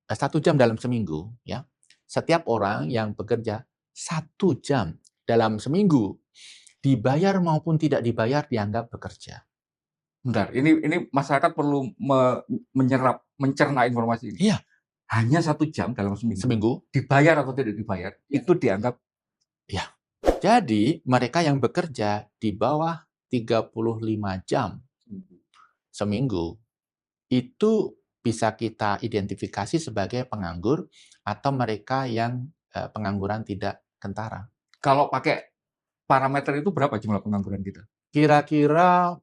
1 jam dalam seminggu, ya, setiap orang yang bekerja 1 jam dalam seminggu, dibayar maupun tidak dibayar dianggap bekerja. Bentar, ini masyarakat perlu mencerna informasi ini. Iya, Hanya 1 jam dalam seminggu, seminggu. dibayar atau tidak dibayar, itu dianggap Ya. Jadi, mereka yang bekerja di bawah 35 jam seminggu, itu bisa kita identifikasi sebagai penganggur atau mereka yang pengangguran tidak kentara. kalau pakai parameter itu berapa jumlah pengangguran kita? Kira-kira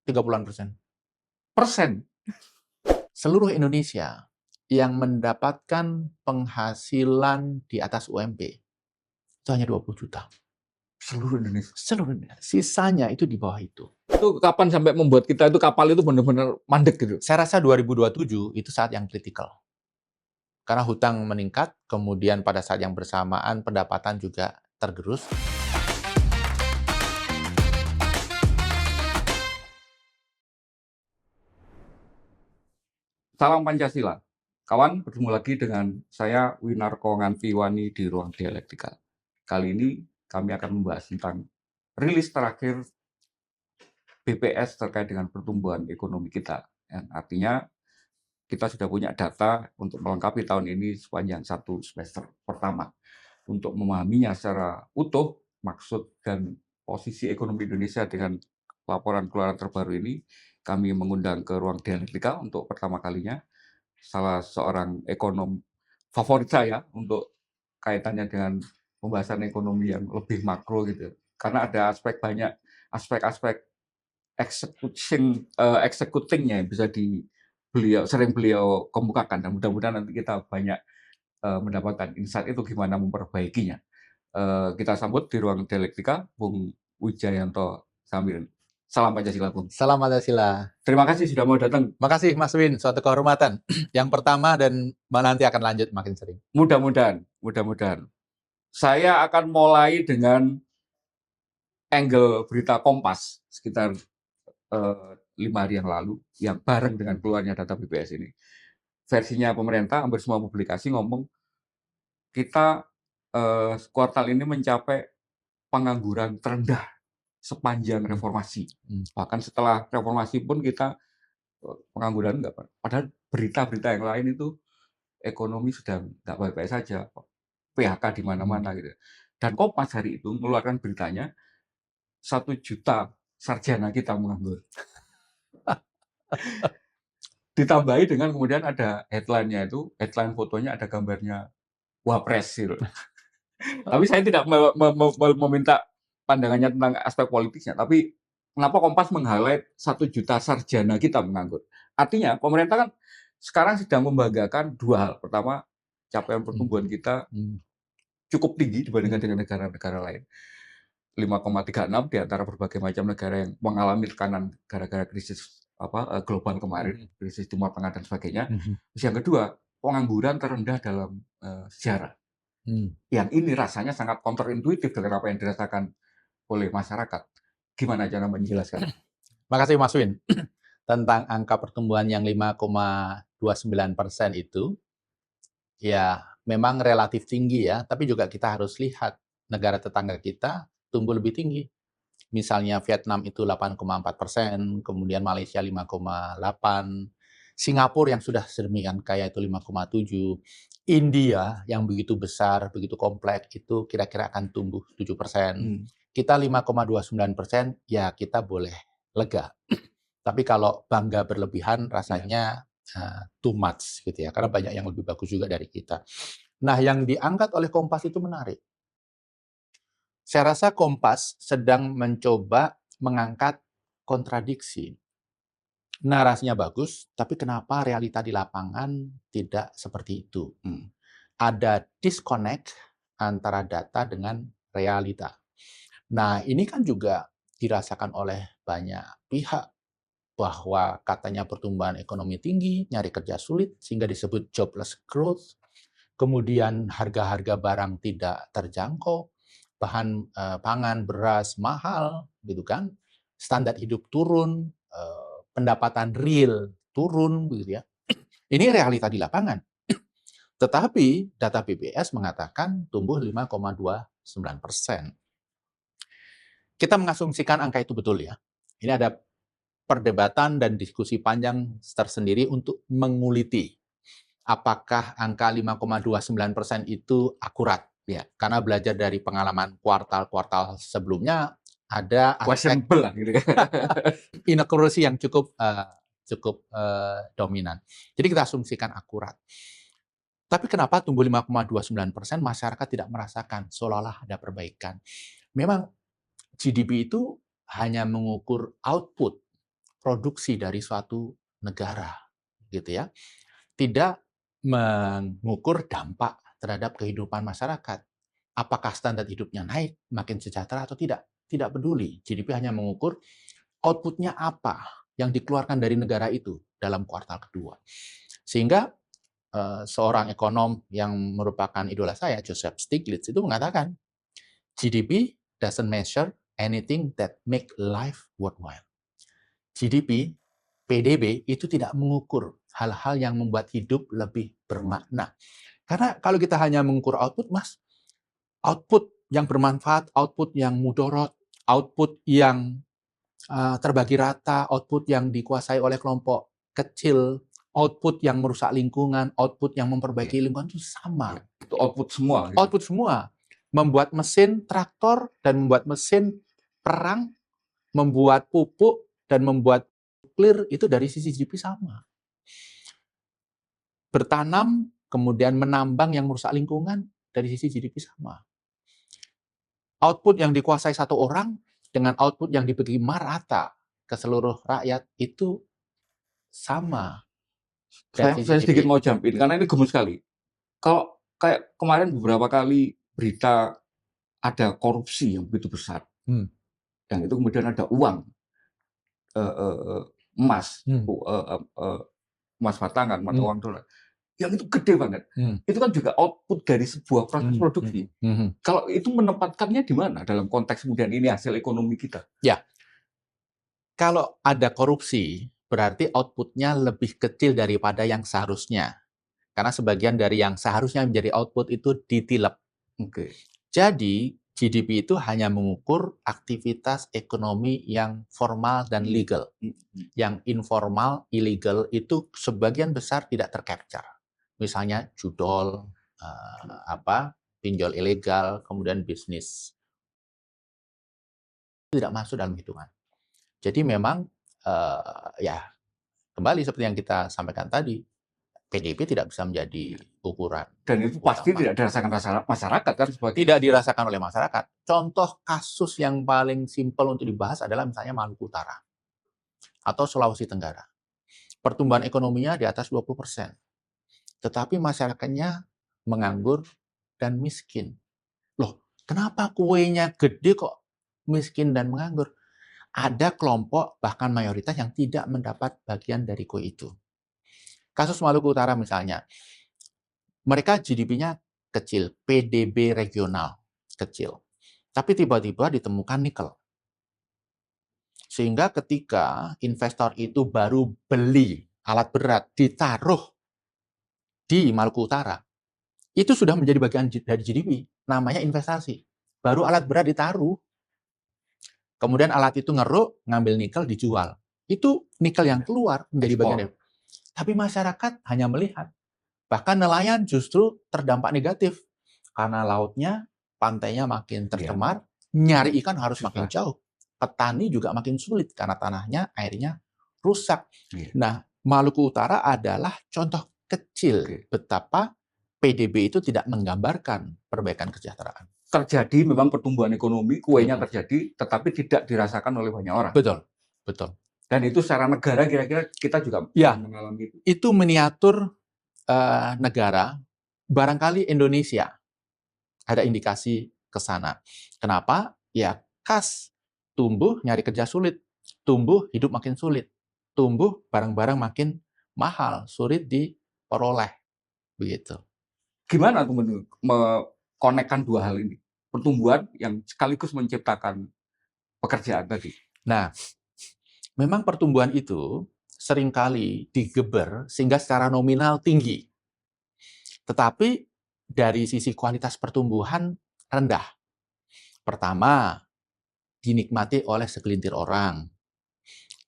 30-an%. Persen. Seluruh Indonesia yang mendapatkan penghasilan di atas UMP itu hanya 20 juta. Seluruh Indonesia. Seluruh Indonesia. Sisanya itu di bawah itu. Itu kapan sampai membuat kita itu kapal itu benar-benar mandek gitu? Saya rasa 2027 itu saat yang kritikal. Karena hutang meningkat, kemudian pada saat yang bersamaan pendapatan juga tergerus. Salam Pancasila. Kawan, bertemu lagi dengan saya Winarko Ngantiwani di Ruang Dialektika. Kali ini kami akan membahas tentang rilis terakhir BPS terkait dengan pertumbuhan ekonomi kita. Yang artinya kita sudah punya data untuk melengkapi tahun ini sepanjang 1 semester pertama. Untuk memahaminya secara utuh, maksud dan posisi ekonomi Indonesia dengan laporan keluaran terbaru ini, kami mengundang ke Ruang Dialektika untuk pertama kalinya salah seorang ekonom favorit saya untuk kaitannya dengan pembahasan ekonomi yang lebih makro gitu. Karena ada aspek-aspek executingnya yang bisa sering beliau kemukakan, dan mudah-mudahan nanti kita banyak mendapatkan insight itu gimana memperbaikinya. Kita sambut di Ruang Dialektika Bung Wijayanto Samirin. Salam Pancasila, Bung. Salam Pancasila. Terima kasih sudah mau datang. Makasih Mas Win, suatu kehormatan. Yang pertama dan nanti akan lanjut makin sering. Mudah-mudahan. Saya akan mulai dengan angle berita Kompas sekitar 5 hari yang lalu, yang bareng dengan keluarnya data BPS ini. Versinya pemerintah, hampir semua publikasi ngomong, kita kuartal ini mencapai pengangguran terendah sepanjang reformasi. Bahkan setelah reformasi pun kita pengangguran enggak. Padahal berita-berita yang lain itu ekonomi sedang nggak baik-baik saja. PHK di mana-mana gitu. Dan Kompas hari itu mengeluarkan beritanya 1 juta sarjana kita menganggur. Ditambahi dengan kemudian ada headline-nya itu, headline fotonya ada gambarnya Wapres gitu. Tapi saya tidak meminta pandangannya tentang aspek politiknya, tapi kenapa Kompas meng-highlight 1 juta sarjana kita menganggur? Artinya pemerintah kan sekarang sedang membanggakan 2 hal. Pertama, capaian pertumbuhan kita cukup tinggi dibandingkan dengan negara-negara lain. 5,36 di antara berbagai macam negara yang mengalami tekanan gara-gara krisis global kemarin, krisis Timur Tengah dan sebagainya. Terus yang kedua, pengangguran terendah dalam sejarah. Yang ini rasanya sangat counterintuitif dengan apa yang dirasakan oleh masyarakat. Gimana cara menjelaskan? Makasih Mas Win. Tentang angka pertumbuhan yang 5,29% itu, ya memang relatif tinggi ya, tapi juga kita harus lihat negara tetangga kita tumbuh lebih tinggi. Misalnya Vietnam itu 8,4%, kemudian Malaysia 5,8%, Singapura yang sudah sedemikian kaya itu 5,7%, India yang begitu besar, begitu kompleks itu kira-kira akan tumbuh 7%. Kita 5,29%, ya kita boleh lega. Tapi kalau bangga berlebihan rasanya too much gitu ya, karena banyak yang lebih bagus juga dari kita. Nah, yang diangkat oleh Kompas itu menarik. Saya rasa Kompas sedang mencoba mengangkat kontradiksi. Narasinya bagus, tapi kenapa realita di lapangan tidak seperti itu? Ada disconnect antara data dengan realita. Nah, ini kan juga dirasakan oleh banyak pihak bahwa katanya pertumbuhan ekonomi tinggi, nyari kerja sulit, sehingga disebut jobless growth. Kemudian harga-harga barang tidak terjangkau, bahan pangan, beras mahal, gitu kan? Standar hidup turun, pendapatan real turun, begitu ya. Ini realita di lapangan. Tetapi data BPS mengatakan tumbuh 5,29%. Kita mengasumsikan angka itu betul ya. Ini ada perdebatan dan diskusi panjang tersendiri untuk menguliti apakah angka 5,29% itu akurat ya. Karena belajar dari pengalaman kuartal-kuartal sebelumnya ada aspek Questionable lah gitu. inaccuracy yang cukup dominan. Jadi kita asumsikan akurat. Tapi kenapa tumbuh 5,29% masyarakat tidak merasakan seolah-olah ada perbaikan? Memang GDP itu hanya mengukur output produksi dari suatu negara, gitu ya. Tidak mengukur dampak terhadap kehidupan masyarakat. Apakah standar hidupnya naik, makin sejahtera atau tidak? Tidak peduli. GDP hanya mengukur outputnya apa yang dikeluarkan dari negara itu dalam kuartal kedua. Sehingga seorang ekonom yang merupakan idola saya, Joseph Stiglitz, itu mengatakan GDP doesn't measure anything that make life worthwhile. GDP, PDB itu tidak mengukur hal-hal yang membuat hidup lebih bermakna. Karena kalau kita hanya mengukur output, Mas, output yang bermanfaat, output yang mudorot, output yang terbagi rata, output yang dikuasai oleh kelompok kecil, output yang merusak lingkungan, output yang memperbaiki lingkungan itu sama. Itu output semua. Gitu. Output semua. Membuat mesin traktor dan membuat mesin perang, membuat pupuk dan membuat nuklir itu dari sisi GDP sama. Bertanam, kemudian menambang yang merusak lingkungan dari sisi GDP sama. Output yang dikuasai satu orang dengan output yang dibagi merata ke seluruh rakyat itu sama. Saya sedikit mau jump in, karena ini gemes sekali. Kalau kayak kemarin beberapa kali berita ada korupsi yang begitu besar, yang itu kemudian ada uang emas, emas batangan, mata uang dolar, yang itu gede banget. Itu kan juga output dari sebuah proses produksi. Kalau itu menempatkannya di mana dalam konteks kemudian ini hasil ekonomi kita? Ya, kalau ada korupsi, berarti outputnya lebih kecil daripada yang seharusnya. Karena sebagian dari yang seharusnya menjadi output itu ditilep. Jadi, GDP itu hanya mengukur aktivitas ekonomi yang formal dan legal. Yang informal, illegal itu sebagian besar tidak tercapture. Misalnya judol, pinjol ilegal, kemudian bisnis. Tidak masuk dalam hitungan. Jadi memang ya kembali seperti yang kita sampaikan tadi, PDB tidak bisa menjadi ukuran. Dan itu pasti tidak dirasakan masyarakat kan? Tidak dirasakan oleh masyarakat. Contoh kasus yang paling simpel untuk dibahas adalah misalnya Maluku Utara atau Sulawesi Tenggara. Pertumbuhan ekonominya di atas 20%. Tetapi masyarakatnya menganggur dan miskin. Loh, kenapa kuenya gede kok miskin dan menganggur? Ada kelompok bahkan mayoritas yang tidak mendapat bagian dari kue itu. Kasus Maluku Utara misalnya, mereka GDP-nya kecil, PDB regional kecil. Tapi tiba-tiba ditemukan nikel. Sehingga ketika investor itu baru beli alat berat, ditaruh di Maluku Utara, itu sudah menjadi bagian dari GDP. Namanya investasi. Baru alat berat ditaruh. Kemudian alat itu ngeruk, ngambil nikel, dijual. Itu nikel yang keluar menjadi bagian dari. Tapi masyarakat hanya melihat. Bahkan nelayan justru terdampak negatif. Karena lautnya, pantainya makin tercemar, nyari ikan harus makin jauh. Petani juga makin sulit karena tanahnya, airnya rusak. Nah, Maluku Utara adalah contoh kecil betapa PDB itu tidak menggambarkan perbaikan kesejahteraan. Terjadi memang pertumbuhan ekonomi, kuenya terjadi, tetapi tidak dirasakan oleh banyak orang. Betul, betul. Dan itu secara negara kira-kira kita juga mengalami itu. Itu miniatur negara, barangkali Indonesia ada indikasi ke sana. Kenapa? Ya, khas tumbuh nyari kerja sulit, tumbuh hidup makin sulit, tumbuh barang-barang makin mahal, sulit diperoleh, begitu. Gimana teman-teman mengkonekkan dua hal ini? Pertumbuhan yang sekaligus menciptakan pekerjaan tadi. Nah, memang pertumbuhan itu seringkali digeber sehingga secara nominal tinggi. Tetapi dari sisi kualitas pertumbuhan rendah. Pertama, dinikmati oleh segelintir orang.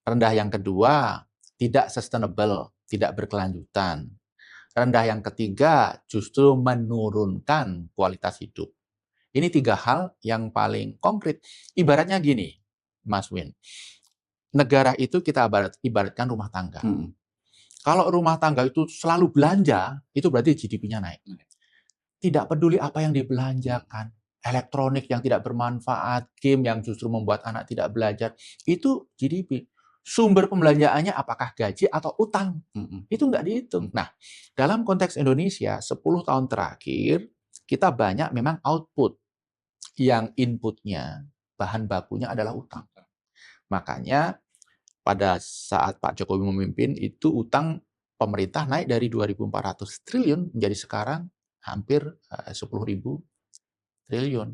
Rendah yang kedua, tidak sustainable, tidak berkelanjutan. Rendah yang ketiga, justru menurunkan kualitas hidup. Ini 3 hal yang paling konkret. Ibaratnya gini, Mas Win. Negara itu kita ibaratkan rumah tangga. Kalau rumah tangga itu selalu belanja, itu berarti GDP-nya naik. Tidak peduli apa yang dibelanjakan, elektronik yang tidak bermanfaat, game yang justru membuat anak tidak belajar, itu GDP. Sumber pembelanjaannya apakah gaji atau utang? Itu nggak dihitung. Nah, dalam konteks Indonesia, 10 tahun terakhir, kita banyak memang output yang inputnya, bahan bakunya adalah utang. Makanya pada saat Pak Jokowi memimpin, itu utang pemerintah naik dari 2.400 triliun menjadi sekarang hampir 10.000 triliun.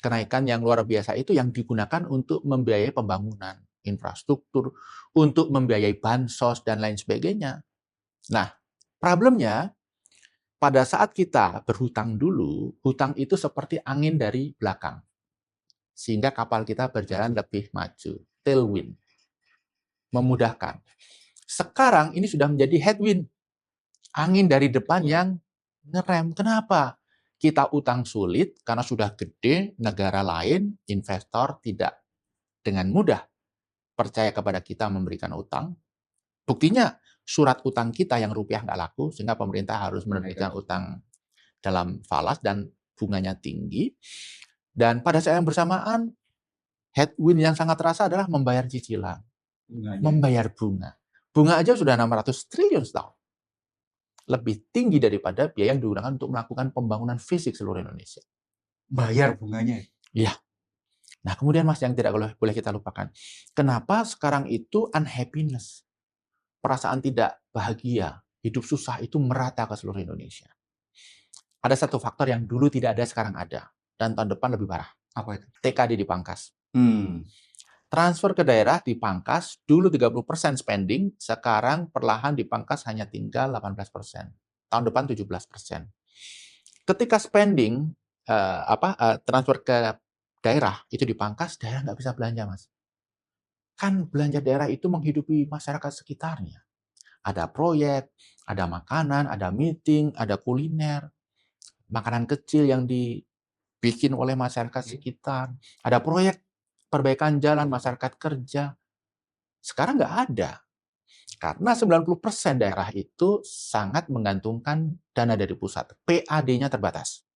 Kenaikan yang luar biasa itu yang digunakan untuk membiayai pembangunan infrastruktur, untuk membiayai bansos, dan lain sebagainya. Nah, problemnya, pada saat kita berhutang dulu, hutang itu seperti angin dari belakang. Sehingga kapal kita berjalan lebih maju. Tailwind. Memudahkan. Sekarang ini sudah menjadi headwind. Angin dari depan yang ngerem. Kenapa? Kita utang sulit karena sudah gede, negara lain, investor tidak dengan mudah percaya kepada kita memberikan utang. Buktinya, surat utang kita yang rupiah nggak laku, sehingga pemerintah harus menerbitkan utang dalam falas dan bunganya tinggi. Dan pada saat yang bersamaan, headwind yang sangat terasa adalah membayar cicilan, membayar bunga. Bunga aja sudah 600 triliun setahun. Lebih tinggi daripada biaya yang digunakan untuk melakukan pembangunan fisik seluruh Indonesia. Bayar bunganya. Iya. Nah, kemudian Mas yang tidak boleh kita lupakan. Kenapa sekarang itu unhappiness? Perasaan tidak bahagia, hidup susah itu merata ke seluruh Indonesia. Ada satu faktor yang dulu tidak ada, sekarang ada. Dan tahun depan lebih parah. Apa itu? TKD dipangkas. Transfer ke daerah dipangkas, dulu 30% spending, sekarang perlahan dipangkas hanya tinggal 18%. Tahun depan 17%. Ketika spending, transfer ke daerah itu dipangkas, daerah nggak bisa belanja, Mas. Kan belanja daerah itu menghidupi masyarakat sekitarnya. Ada proyek, ada makanan, ada meeting, ada kuliner, makanan kecil yang dibikin oleh masyarakat sekitar, ada proyek perbaikan jalan, masyarakat kerja. Sekarang nggak ada. Karena 90% daerah itu sangat menggantungkan dana dari pusat. PAD-nya terbatas.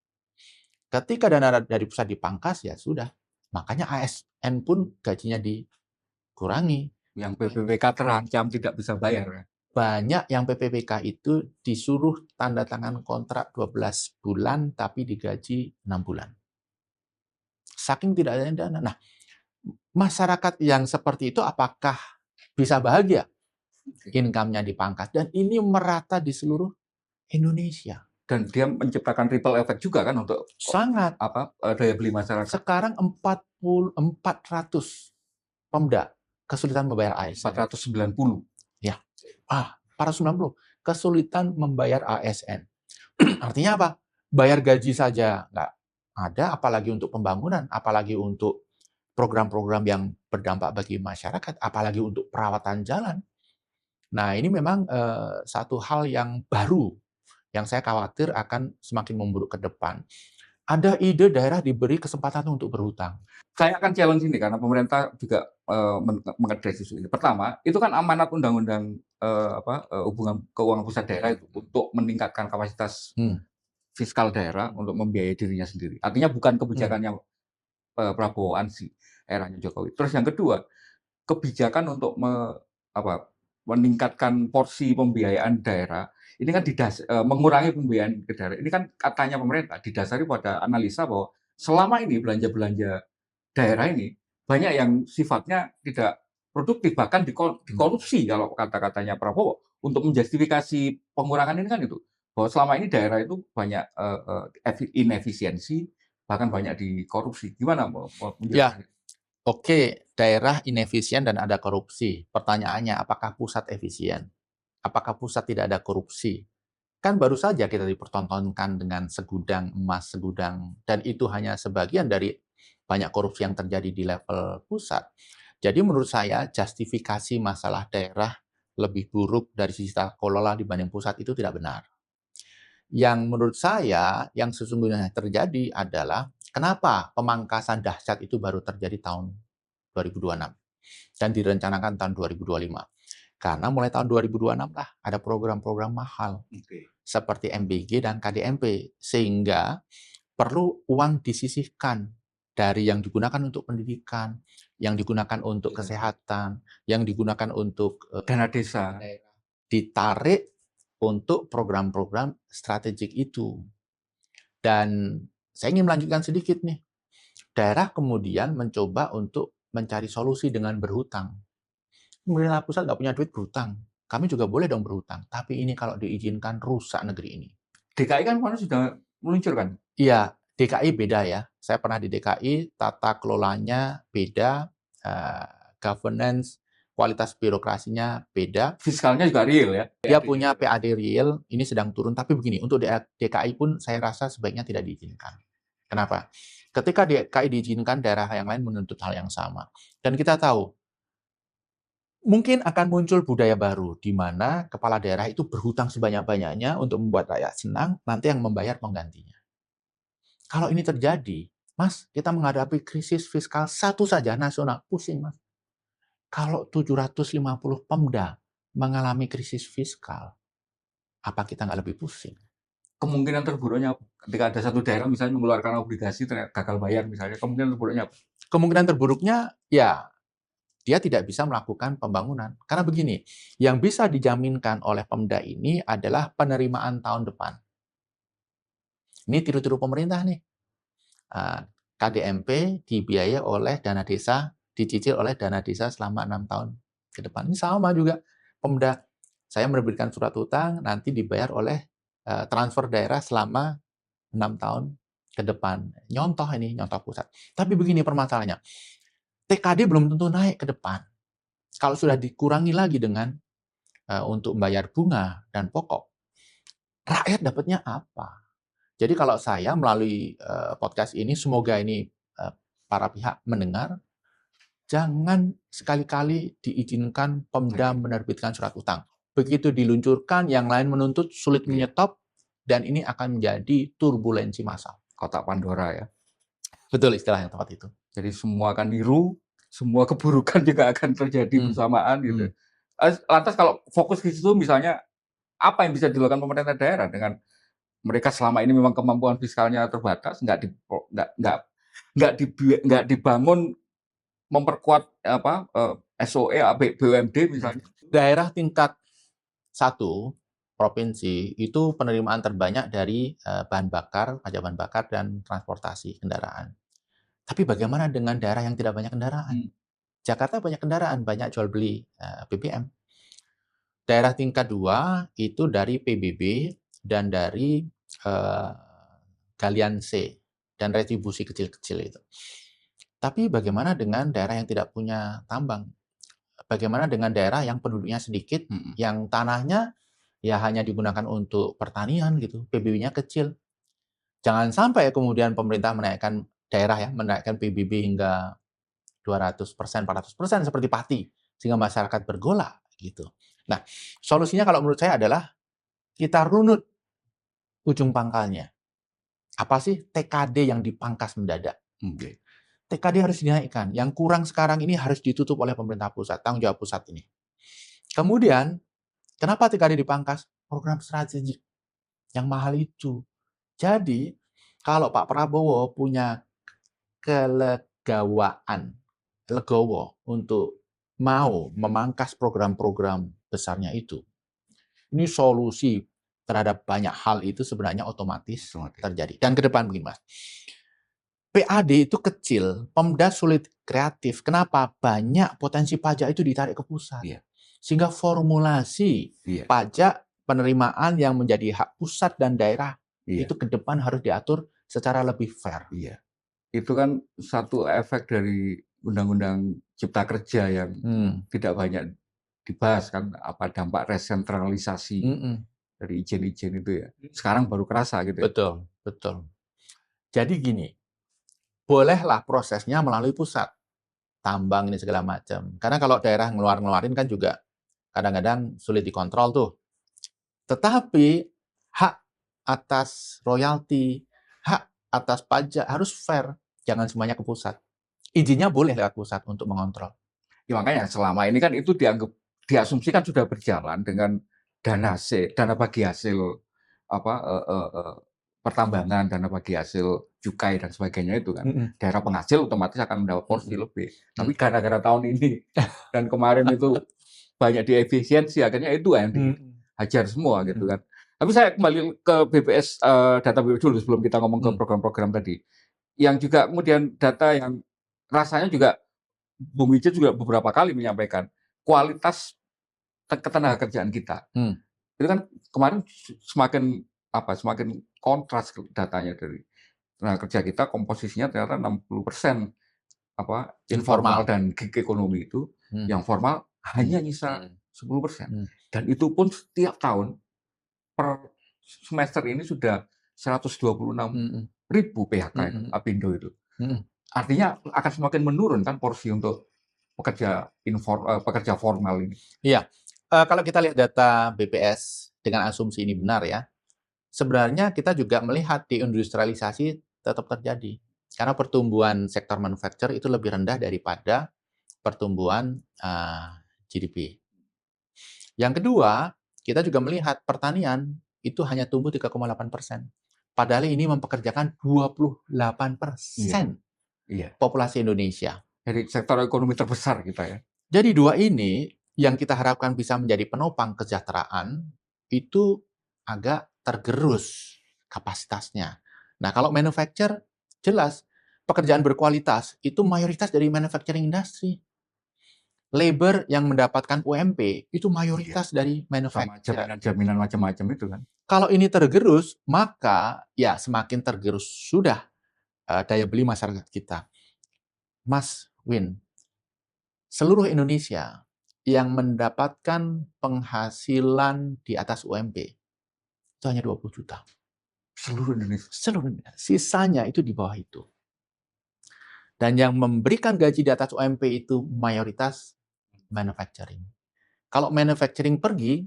Ketika dana dari pusat dipangkas, ya sudah. Makanya ASN pun gajinya dikurangi. Yang PPPK terancam tidak bisa bayar. Banyak yang PPPK itu disuruh tanda tangan kontrak 12 bulan, tapi digaji 6 bulan. Saking tidak adanya dana. Nah, masyarakat yang seperti itu apakah bisa bahagia? Income-nya dipangkas. Dan ini merata di seluruh Indonesia. Dan dia menciptakan ripple effect juga kan untuk sangat daya beli masyarakat. Sekarang 400 Pemda kesulitan membayar ASN. 490. Ya. 490 kesulitan membayar ASN. Artinya apa? Bayar gaji saja nggak ada, apalagi untuk pembangunan, apalagi untuk program-program yang berdampak bagi masyarakat, apalagi untuk perawatan jalan. Nah, ini memang satu hal yang baru yang saya khawatir akan semakin memburuk ke depan. Ada ide daerah diberi kesempatan untuk berhutang. Saya akan challenge ini karena pemerintah juga mengadres isu ini. Pertama, itu kan amanat undang-undang hubungan keuangan pusat daerah itu untuk meningkatkan kapasitas fiskal daerah untuk membiayai dirinya sendiri. Artinya bukan kebijakannya Prabowo Ansi, eranya Jokowi. Terus yang kedua, kebijakan untuk meningkatkan porsi pembiayaan daerah, ini kan mengurangi pembiayaan ke daerah. Ini kan katanya pemerintah didasari pada analisa bahwa selama ini belanja-belanja daerah ini banyak yang sifatnya tidak produktif, bahkan dikorupsi kalau kata-katanya Prabowo. Untuk menjustifikasi pengurangan ini kan itu, bahwa selama ini daerah itu banyak inefisiensi, bahkan banyak dikorupsi. Gimana mau Ya, oke, daerah inefisien dan ada korupsi. Pertanyaannya, apakah pusat efisien? Apakah pusat tidak ada korupsi? Kan baru saja kita dipertontonkan dengan segudang emas, segudang, dan itu hanya sebagian dari banyak korupsi yang terjadi di level pusat. Jadi menurut saya justifikasi masalah daerah lebih buruk dari sisi tata kelola dibanding pusat itu tidak benar. Yang menurut saya yang sesungguhnya terjadi adalah kenapa pemangkasan dahsyat itu baru terjadi tahun 2026 dan direncanakan tahun 2025. Karena mulai tahun 2026 lah ada program-program mahal seperti MBG dan KDMP, sehingga perlu uang disisihkan dari yang digunakan untuk pendidikan, yang digunakan untuk kesehatan, yang digunakan untuk Dana desa. ditarik untuk program-program strategik itu. Dan saya ingin melanjutkan sedikit nih. Daerah kemudian mencoba untuk mencari solusi dengan berhutang. Pemerintah pusat nggak punya duit berhutang. Kami juga boleh dong berhutang. Tapi ini kalau diizinkan rusak negeri ini. DKI kan kemarin sudah meluncur kan? Iya, DKI beda ya. Saya pernah di DKI, tata kelolanya beda, governance, kualitas birokrasinya beda. Fiskalnya juga real ya. Dia punya PAD real, ini sedang turun. Tapi begini, untuk DKI pun saya rasa sebaiknya tidak diizinkan. Kenapa? Ketika DKI diizinkan, daerah yang lain menuntut hal yang sama. Dan kita tahu, mungkin akan muncul budaya baru, di mana kepala daerah itu berhutang sebanyak-banyaknya untuk membuat rakyat senang, nanti yang membayar penggantinya. Kalau ini terjadi, Mas, kita menghadapi krisis fiskal satu saja nasional, pusing, Mas. Kalau 750 Pemda mengalami krisis fiskal, apa kita nggak lebih pusing? Kemungkinan terburuknya ketika ada satu daerah misalnya mengeluarkan obligasi ternyata gagal bayar misalnya, kemungkinan terburuknya apa? Kemungkinan terburuknya, ya, dia tidak bisa melakukan pembangunan. Karena begini, yang bisa dijaminkan oleh Pemda ini adalah penerimaan tahun depan. Ini tiru-tiru pemerintah nih. KDMP dibiayai oleh dana desa, dicicil oleh dana desa selama 6 tahun ke depan. Ini sama juga Pemda. Saya menerbitkan surat utang, nanti dibayar oleh transfer daerah selama 6 tahun ke depan. Nyontoh ini, nyontoh pusat. Tapi begini permasalahannya, TKD belum tentu naik ke depan. Kalau sudah dikurangi lagi dengan untuk membayar bunga dan pokok, rakyat dapatnya apa? Jadi kalau saya melalui podcast ini, semoga ini para pihak mendengar, jangan sekali-kali diizinkan Pemda menerbitkan surat utang. Begitu diluncurkan, yang lain menuntut, sulit menyetop, dan ini akan menjadi turbulensi massal. Kotak Pandora ya. Betul istilah yang tepat itu. Jadi semua akan niru, semua keburukan juga akan terjadi bersamaan gitu. Lantas kalau fokus ke situ misalnya, apa yang bisa dilakukan pemerintah daerah dengan mereka selama ini memang kemampuan fiskalnya terbatas, nggak dibangun memperkuat SOE, BUMD misalnya. Daerah tingkat 1 provinsi itu penerimaan terbanyak dari bahan bakar, pajak bahan bakar, dan transportasi kendaraan. Tapi bagaimana dengan daerah yang tidak banyak kendaraan? Jakarta banyak kendaraan, banyak jual beli BBM. Daerah tingkat 2 itu dari PBB dan dari galian C dan retribusi kecil-kecil itu. Tapi bagaimana dengan daerah yang tidak punya tambang? Bagaimana dengan daerah yang penduduknya sedikit, yang tanahnya ya hanya digunakan untuk pertanian gitu, PBB-nya kecil. Jangan sampai kemudian pemerintah menaikkan daerah ya, menaikkan PBB hingga 200%, 400% seperti Pati, sehingga masyarakat bergolak gitu. Nah, solusinya kalau menurut saya adalah kita runut ujung pangkalnya. Apa sih TKD yang dipangkas mendadak? TKD harus dinaikkan. Yang kurang sekarang ini harus ditutup oleh pemerintah pusat, tanggung jawab pusat ini. Kemudian, kenapa TKD dipangkas? Program strategik yang mahal itu. Jadi, kalau Pak Prabowo punya legowo untuk mau memangkas program-program besarnya itu, ini solusi terhadap banyak hal itu sebenarnya otomatis terjadi. Dan ke depan begini, Mas. PAD itu kecil, Pemda sulit kreatif. Kenapa? Banyak potensi pajak itu ditarik ke pusat. Sehingga formulasi pajak penerimaan yang menjadi hak pusat dan daerah itu ke depan harus diatur secara lebih fair. Itu kan satu efek dari Undang-Undang Cipta Kerja yang tidak banyak dibahas kan, apa dampak resentralisasi dari ijen-ijen itu ya. Sekarang baru kerasa gitu ya. Betul, betul. Jadi gini, bolehlah prosesnya melalui pusat, tambang ini segala macam. Karena kalau daerah ngeluarin kan juga kadang-kadang sulit dikontrol tuh. Tetapi hak atas royalti, hak atas pajak harus fair, jangan semuanya ke pusat. Izinnya boleh lewat pusat untuk mengontrol. Ya makanya selama ini kan itu diasumsikan sudah berjalan dengan dana bagi hasil apa pertambangan, dana bagi hasil cukai dan sebagainya itu kan. Daerah penghasil otomatis akan mendapat porsi lebih. Tapi gara-gara tahun ini dan kemarin itu banyak diefisiensi, akhirnya itu yang dihajar semua gitu kan. Tapi saya kembali ke BPS, data BPS dulu sebelum kita ngomong ke program-program tadi. Yang juga kemudian data yang rasanya juga Bung Wijaya juga beberapa kali menyampaikan kualitas ketenagakerjaan kita. Itu kan kemarin semakin kontras datanya dari tenaga kerja kita, komposisinya ternyata 60% informal dan gig ekonomi itu, yang formal hanya nyisa 10%. Dan itu pun setiap tahun per semester ini sudah 126.000 PHK itu, Apindo itu. Artinya akan semakin menurun kan porsi untuk pekerja formal ini. Iya, kalau kita lihat data BPS dengan asumsi ini benar ya, sebenarnya kita juga melihat deindustrialisasi tetap terjadi. Karena pertumbuhan sektor manufaktur itu lebih rendah daripada pertumbuhan GDP. Yang kedua, kita juga melihat pertanian itu hanya tumbuh 3,8%. Padahal ini mempekerjakan 28% populasi Indonesia. Jadi sektor ekonomi terbesar kita ya. Jadi dua ini yang kita harapkan bisa menjadi penopang kesejahteraan itu agak tergerus kapasitasnya. Nah, kalau manufacture jelas pekerjaan berkualitas itu mayoritas dari manufacturing industry. Labor yang mendapatkan UMP itu mayoritas dari manufacture. Jaminan macam-macam itu kan. Kalau ini tergerus, maka ya semakin tergerus sudah daya beli masyarakat kita. Mas Win, seluruh Indonesia yang mendapatkan penghasilan di atas UMP itu hanya 20 juta. Seluruh Indonesia. Seluruh Indonesia. Sisanya itu di bawah itu. Dan yang memberikan gaji di atas UMP itu mayoritas manufacturing. Kalau manufacturing pergi,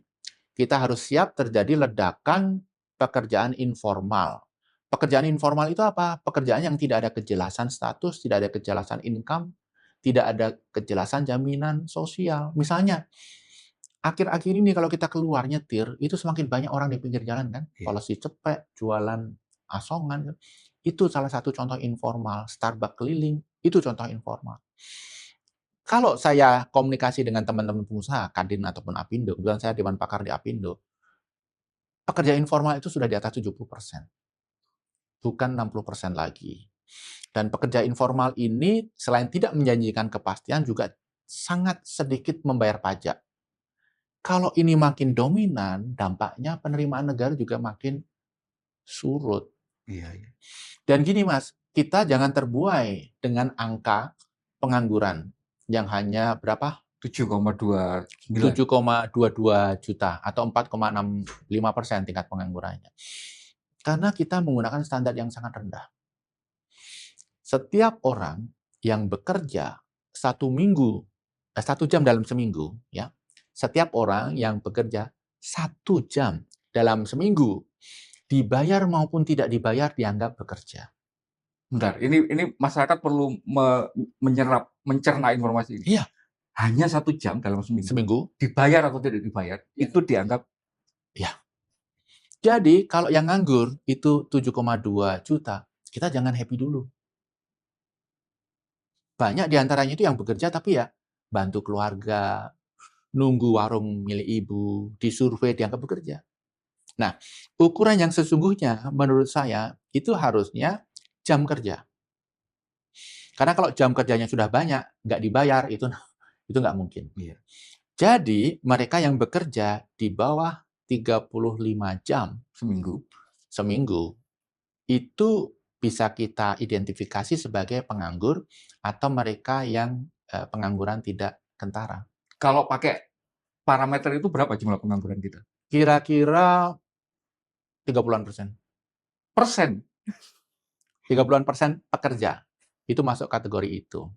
kita harus siap terjadi ledakan pekerjaan informal. Pekerjaan informal itu apa? Pekerjaan yang tidak ada kejelasan status, tidak ada kejelasan income, tidak ada kejelasan jaminan sosial. Misalnya, akhir-akhir ini kalau kita keluar nyetir, itu semakin banyak orang di pinggir jalan kan? Polisi cepek, jualan asongan. Itu salah satu contoh informal. Starbucks keliling, itu contoh informal. Kalau saya komunikasi dengan teman-teman pengusaha, Kadin ataupun Apindo, kebetulan saya Dewan Pakar di Apindo, pekerja informal itu sudah di atas 70%. Bukan 60% lagi. Dan pekerja informal ini selain tidak menjanjikan kepastian juga sangat sedikit membayar pajak. Kalau ini makin dominan, dampaknya penerimaan negara juga makin surut. Dan gini Mas, kita jangan terbuai dengan angka pengangguran yang hanya berapa? 7,22 juta atau 4,65% tingkat penganggurannya. Karena kita menggunakan standar yang sangat rendah. Setiap orang yang bekerja 1 jam dalam seminggu, ya, setiap orang yang bekerja 1 jam dalam seminggu, dibayar maupun tidak dibayar dianggap bekerja. Bentar, ini masyarakat perlu mencerna informasi ini. Iya. Hanya 1 jam dalam Seminggu, dibayar atau tidak dibayar, itu dianggap. Ya. Jadi kalau yang nganggur itu 7,2 juta, kita jangan happy dulu. Banyak diantaranya itu yang bekerja tapi ya bantu keluarga, nunggu warung milik ibu, disurvei dianggap bekerja. Nah, ukuran yang sesungguhnya menurut saya itu harusnya jam kerja. Karena kalau jam kerjanya sudah banyak, nggak dibayar, itu nggak mungkin. Jadi mereka yang bekerja di bawah 35 jam seminggu itu bisa kita identifikasi sebagai penganggur atau mereka yang pengangguran tidak kentara. Kalau pakai parameter itu berapa jumlah pengangguran kita? Kira-kira 30-an persen. Persen? 30-an persen pekerja itu masuk kategori itu.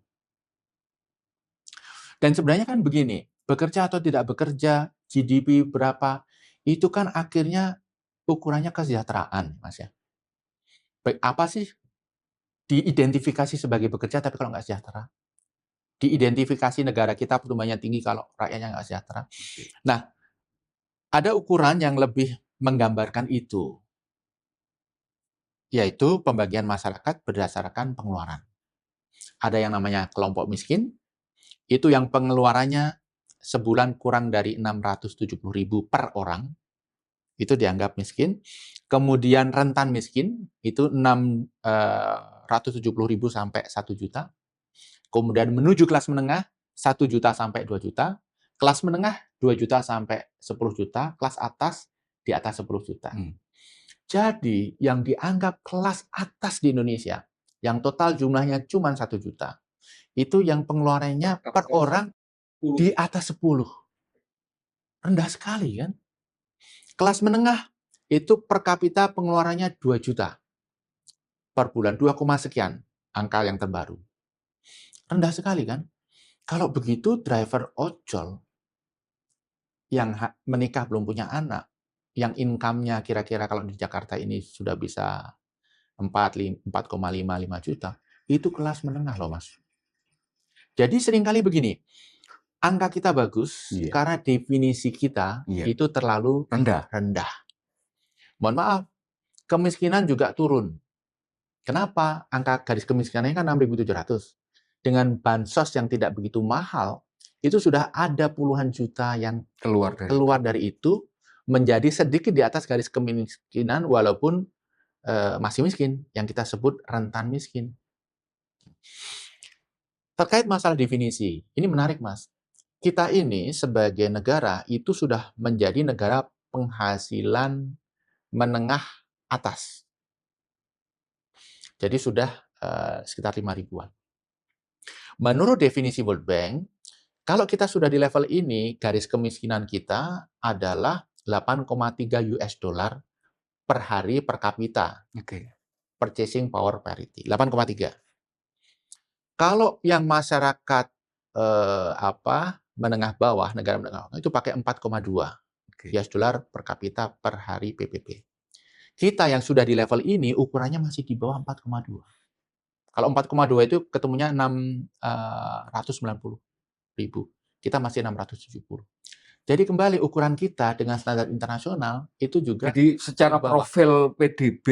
Dan sebenarnya kan begini, bekerja atau tidak bekerja, GDP berapa, itu kan akhirnya ukurannya kesejahteraan, Mas ya. Baik, apa sih diidentifikasi sebagai bekerja tapi kalau nggak sejahtera? Diidentifikasi negara kita pertumbuhannya tinggi kalau rakyatnya nggak sejahtera. Nah, ada ukuran yang lebih menggambarkan itu, yaitu pembagian masyarakat berdasarkan pengeluaran. Ada yang namanya kelompok miskin, itu yang pengeluarannya sebulan kurang dari 670.000 per orang, itu dianggap miskin. Kemudian rentan miskin, itu 670.000 sampai 1 juta. Kemudian menuju kelas menengah, 1 juta sampai 2 juta. Kelas menengah, 2 juta sampai 10 juta. Kelas atas, di atas 10 juta. Jadi, yang dianggap kelas atas di Indonesia, yang total jumlahnya cuma 1 juta, itu yang pengeluarannya per orang di atas 10. Rendah sekali kan? Kelas menengah itu per kapita pengeluarannya 2 juta per bulan, 2, sekian angka yang terbaru. Rendah sekali kan? Kalau begitu driver ojol yang menikah belum punya anak, yang income-nya kira-kira kalau di Jakarta ini sudah bisa 4,55 juta, itu kelas menengah loh Mas. Jadi seringkali begini, angka kita bagus karena definisi kita itu terlalu rendah. Mohon maaf, kemiskinan juga turun. Kenapa? Angka garis kemiskinannya kan 6.700. Dengan bansos yang tidak begitu mahal, itu sudah ada puluhan juta yang keluar dari itu menjadi sedikit di atas garis kemiskinan walaupun masih miskin, yang kita sebut rentan miskin. Terkait masalah definisi, ini menarik Mas. Kita ini sebagai negara itu sudah menjadi negara penghasilan menengah atas. Jadi sudah sekitar 5 ribuan. Menurut definisi World Bank, kalau kita sudah di level ini, garis kemiskinan kita adalah 8,3 US dollar per hari per kapita. Purchasing power parity, 8,3. Kalau yang masyarakat menengah bawah, negara menengah bawah, itu pakai 4,2 US dollar per kapita per hari PPP. Kita yang sudah di level ini, ukurannya masih di bawah 4,2. Kalau 4,2 itu ketemunya 690.000. Kita masih 670. Jadi kembali ukuran kita dengan standar internasional itu juga. Jadi secara profil PDB,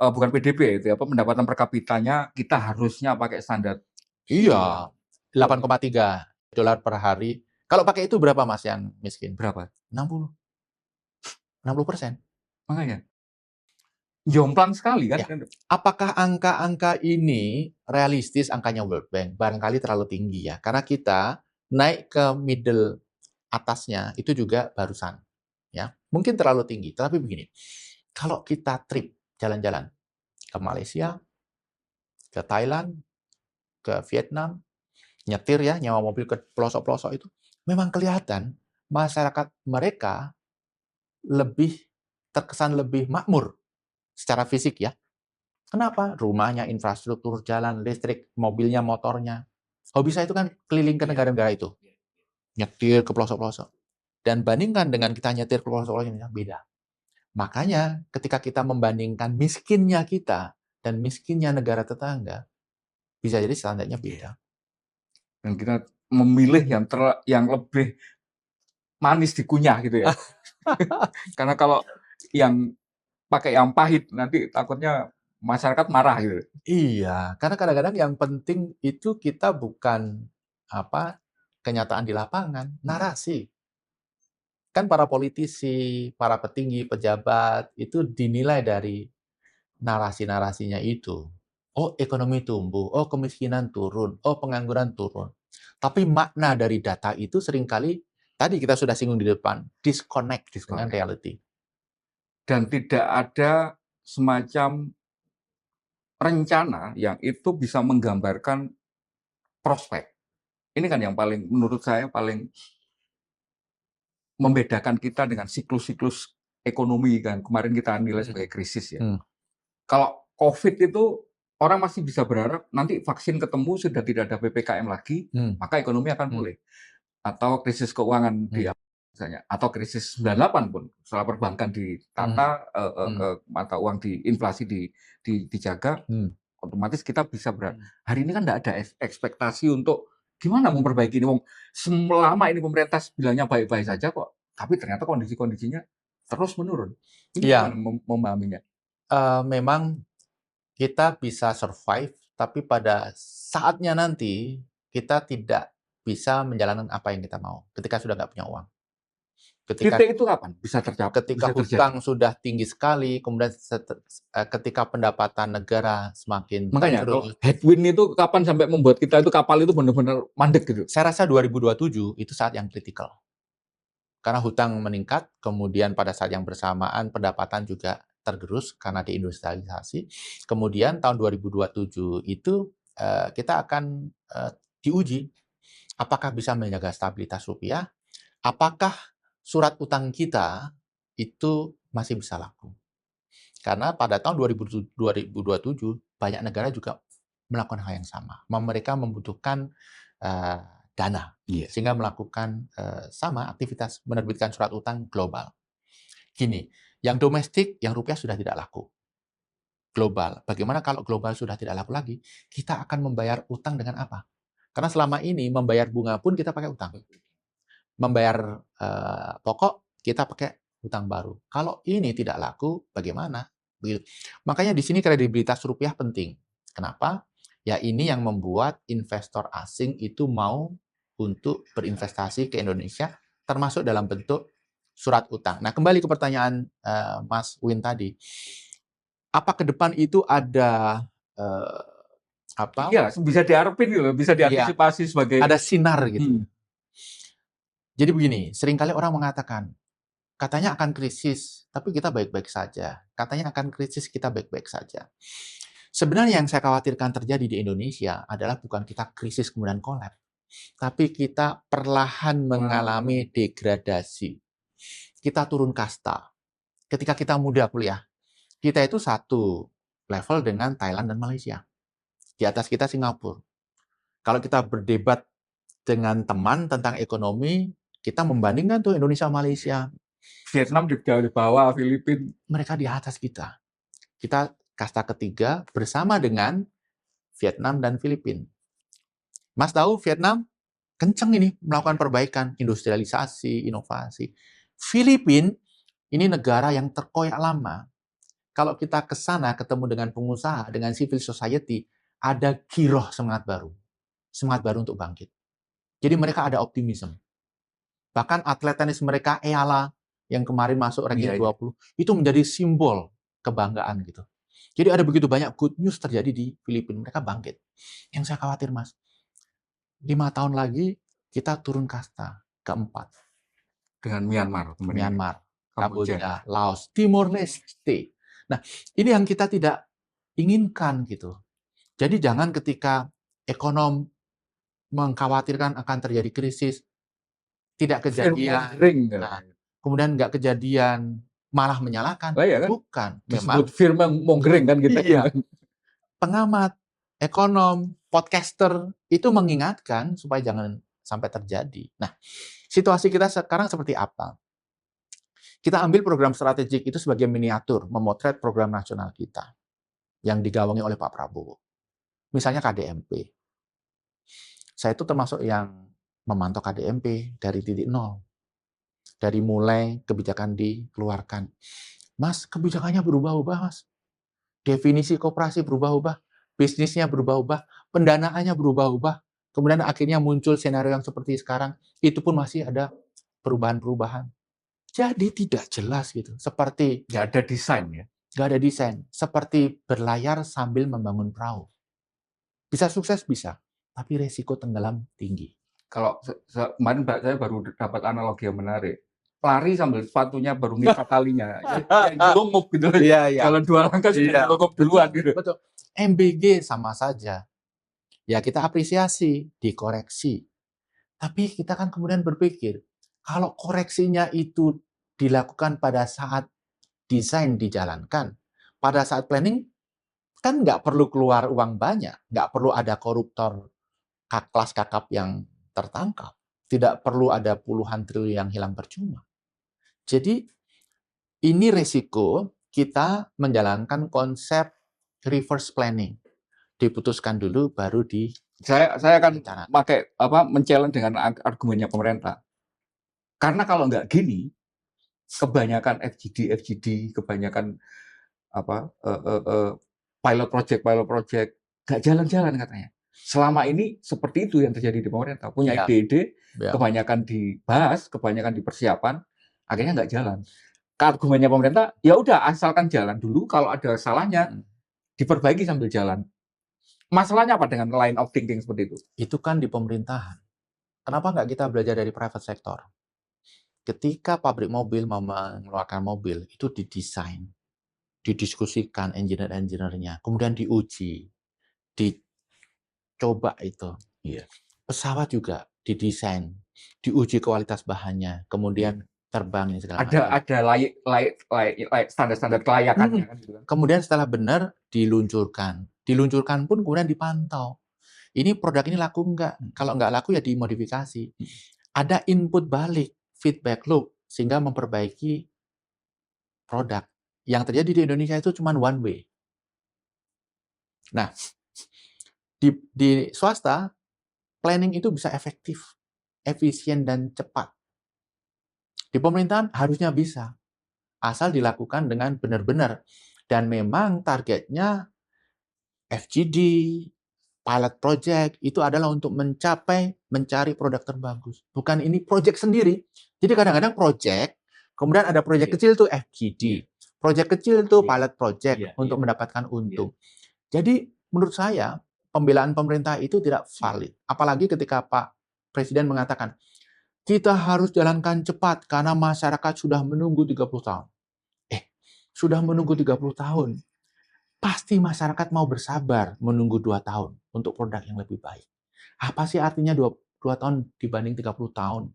bukan PDB itu pendapatan per kapitanya kita harusnya pakai standar. Iya, 8,3 dolar per hari. Kalau pakai itu berapa Mas yang miskin? Berapa? 60%. Makanya jomplang sekali kan? Ya. Apakah angka-angka ini realistis angkanya World Bank? Barangkali terlalu tinggi ya, karena kita naik ke middle atasnya itu juga barusan. Ya, mungkin terlalu tinggi. Tapi begini, kalau kita trip jalan-jalan ke Malaysia, ke Thailand, ke Vietnam, nyetir ya, nyewa mobil ke pelosok-pelosok itu, memang kelihatan masyarakat mereka lebih terkesan lebih makmur secara fisik ya. Kenapa? Rumahnya, infrastruktur, jalan, listrik, mobilnya, motornya. Hobi saya itu kan keliling ke negara-negara itu. Nyetir ke pelosok-pelosok. Dan bandingkan dengan kita nyetir ke pelosok-pelosok, beda. Makanya ketika kita membandingkan miskinnya kita dan miskinnya negara tetangga, bisa jadi standarnya beda. Dan kita memilih yang lebih manis dikunyah gitu ya. Karena kalau yang pakai yang pahit nanti takutnya masyarakat marah gitu. Iya, karena kadang-kadang yang penting itu kita bukan kenyataan di lapangan, narasi. Kan para politisi, para petinggi, pejabat itu dinilai dari narasi-narasinya itu. Oh, ekonomi tumbuh, oh kemiskinan turun, oh pengangguran turun. Tapi makna dari data itu seringkali tadi kita sudah singgung di depan, disconnect dengan reality. Dan tidak ada semacam rencana yang itu bisa menggambarkan prospek. Ini kan yang menurut saya paling membedakan kita dengan siklus-siklus ekonomi kan. Kemarin kita nilai Hmm. sebagai krisis ya. Hmm. Kalau COVID itu orang masih bisa berharap nanti vaksin ketemu sudah tidak ada PPKM lagi, Hmm. maka ekonomi akan Hmm. pulih. Atau krisis keuangan di misalnya, atau krisis 98 pun setelah perbankan ditata, mata uang inflasi dijaga, otomatis kita bisa hari ini kan nggak ada ekspektasi untuk gimana memperbaiki ini. Selama ini pemerintah bilangnya baik-baik saja kok, tapi ternyata kondisi-kondisinya terus menurun. Ini Iya. gimana memahaminya? Memang kita bisa survive, tapi pada saatnya nanti kita tidak bisa menjalankan apa yang kita mau ketika sudah nggak punya uang. Titik itu kapan bisa tercapai? Ketika Bisa terjadi? hutang sudah tinggi sekali, kemudian ketika pendapatan negara semakin Makanya kalau tergerus. headwind itu kapan sampai membuat kita itu kapal itu benar-benar mandek gitu? Saya rasa 2027 itu saat yang kritikal. Karena hutang meningkat, kemudian pada saat yang bersamaan pendapatan juga tergerus karena deindustrialisasi. Kemudian tahun 2027 itu kita akan diuji apakah bisa menjaga stabilitas rupiah, apakah surat utang kita itu masih bisa laku. Karena pada tahun 2027 banyak negara juga melakukan hal yang sama. Mereka membutuhkan dana, sehingga melakukan sama aktivitas menerbitkan surat utang global. Gini, yang domestik, yang rupiah sudah tidak laku. Global, bagaimana kalau global sudah tidak laku lagi? Kita akan membayar utang dengan apa? Karena selama ini membayar bunga pun kita pakai utang. Membayar pokok, kita pakai utang baru. Kalau ini tidak laku, bagaimana? Begitu. Makanya di sini kredibilitas rupiah penting. Kenapa? Ya ini yang membuat investor asing itu mau untuk berinvestasi ke Indonesia, termasuk dalam bentuk surat utang. Nah, kembali ke pertanyaan Mas Win tadi. Apa ke depan itu ada apa? Iya, bisa diharapin gitu, bisa diantisipasi sebagai ada sinar gitu. Jadi begini, seringkali orang mengatakan, katanya akan krisis, tapi kita baik-baik saja. Katanya akan krisis, kita baik-baik saja. Sebenarnya yang saya khawatirkan terjadi di Indonesia adalah bukan kita krisis kemudian kolaps, tapi kita perlahan mengalami degradasi. Kita turun kasta. Ketika kita muda kuliah, kita itu satu level dengan Thailand dan Malaysia. Di atas kita Singapura. Kalau kita berdebat dengan teman tentang ekonomi, kita membandingkan tuh Indonesia Malaysia. Vietnam di bawah, Filipina. Mereka di atas kita. Kita kasta ketiga bersama dengan Vietnam dan Filipina. Mas tahu Vietnam kenceng ini melakukan perbaikan, industrialisasi, inovasi. Filipina ini negara yang terkoyak lama. Kalau kita ke sana ketemu dengan pengusaha, dengan civil society, ada giroh semangat baru untuk bangkit. Jadi mereka ada optimisme. Bahkan atlet tenis mereka Eala yang kemarin masuk ranking 20 itu menjadi simbol kebanggaan gitu. Jadi ada begitu banyak good news terjadi di Filipina, mereka bangkit. Yang saya khawatir Mas, 5 tahun lagi kita turun kasta keempat dengan Myanmar, Kamboja, Laos, Timor Leste. Nah, ini yang kita tidak inginkan gitu. Jadi jangan ketika ekonom mengkhawatirkan akan terjadi krisis, tidak kejadian, nah, kemudian nggak kejadian, malah menyalahkan. Kan? Bukan. Disebut firma mongering kan gitu. Iya. Pengamat, ekonom, podcaster, itu mengingatkan supaya jangan sampai terjadi. Nah, situasi kita sekarang seperti apa? Kita ambil program strategik itu sebagai miniatur, memotret program nasional kita yang digawangi oleh Pak Prabowo. Misalnya KDMP. Saya itu termasuk yang memantau KDMP dari titik nol. Dari mulai kebijakan dikeluarkan. Mas, kebijakannya berubah-ubah, Mas. Definisi koperasi berubah-ubah. Bisnisnya berubah-ubah. Pendanaannya berubah-ubah. Kemudian akhirnya muncul skenario yang seperti sekarang. Itu pun masih ada perubahan-perubahan. Jadi tidak jelas gitu. Seperti nggak ada desain ya. Nggak ada desain. Seperti berlayar sambil membangun perahu. Bisa sukses? Bisa. Tapi resiko tenggelam tinggi. Kalau kemarin saya baru dapat analogi yang menarik. Lari sambil sepatunya baru ngikat talinya. Jelungup gitu. Jalan 2 langkah sudah jelungup duluan gitu. Betul. MBG sama saja. Ya kita apresiasi, dikoreksi. Tapi kita kan kemudian berpikir, kalau koreksinya itu dilakukan pada saat desain dijalankan, pada saat planning kan nggak perlu keluar uang banyak, nggak perlu ada koruptor kelas kakap yang tertangkap, tidak perlu ada puluhan triliun yang hilang percuma. Jadi ini resiko kita menjalankan konsep reverse planning, diputuskan dulu baru Saya akan direncanakan. pakai men-challenge dengan argumennya pemerintah. Karena kalau nggak gini, kebanyakan FGD, kebanyakan pilot project nggak jalan-jalan katanya. Selama ini seperti itu yang terjadi di pemerintah. Punya Ya, ide-ide, ya. kebanyakan dibahas, kebanyakan dipersiapan, akhirnya nggak jalan. Argumennya pemerintah, ya udah asalkan jalan dulu, kalau ada salahnya diperbaiki sambil jalan. Masalahnya apa dengan line of thinking seperti itu? Itu kan di pemerintahan. Kenapa nggak kita belajar dari private sector? Ketika pabrik mobil mau mengeluarkan mobil, itu didesain, didiskusikan engineer-engineernya, kemudian diuji, dicoba itu. Iya. Pesawat juga didesain, diuji kualitas bahannya, kemudian terbang ini segala macam. Ada standar-standar kelayakannya kan gitu kan. Kemudian setelah benar diluncurkan. Diluncurkan pun kemudian dipantau. Ini produk ini laku nggak? Kalau nggak laku ya dimodifikasi. Ada input balik, feedback loop, sehingga memperbaiki produk. Yang terjadi di Indonesia itu cuma one way. Nah, di swasta, planning itu bisa efektif, efisien, dan cepat. Di pemerintahan harusnya bisa, asal dilakukan dengan benar-benar. Dan memang targetnya FGD, pilot project, itu adalah untuk mencari produk terbagus. Bukan ini project sendiri. Jadi kadang-kadang project, kemudian ada project kecil tuh FGD. Project kecil tuh pilot project untuk mendapatkan untung. Jadi menurut saya, pembelaan pemerintah itu tidak valid. Apalagi ketika Pak Presiden mengatakan, kita harus jalankan cepat karena masyarakat sudah menunggu 30 tahun. Sudah menunggu 30 tahun. Pasti masyarakat mau bersabar menunggu 2 tahun untuk produk yang lebih baik. Apa sih artinya 2 tahun dibanding 30 tahun?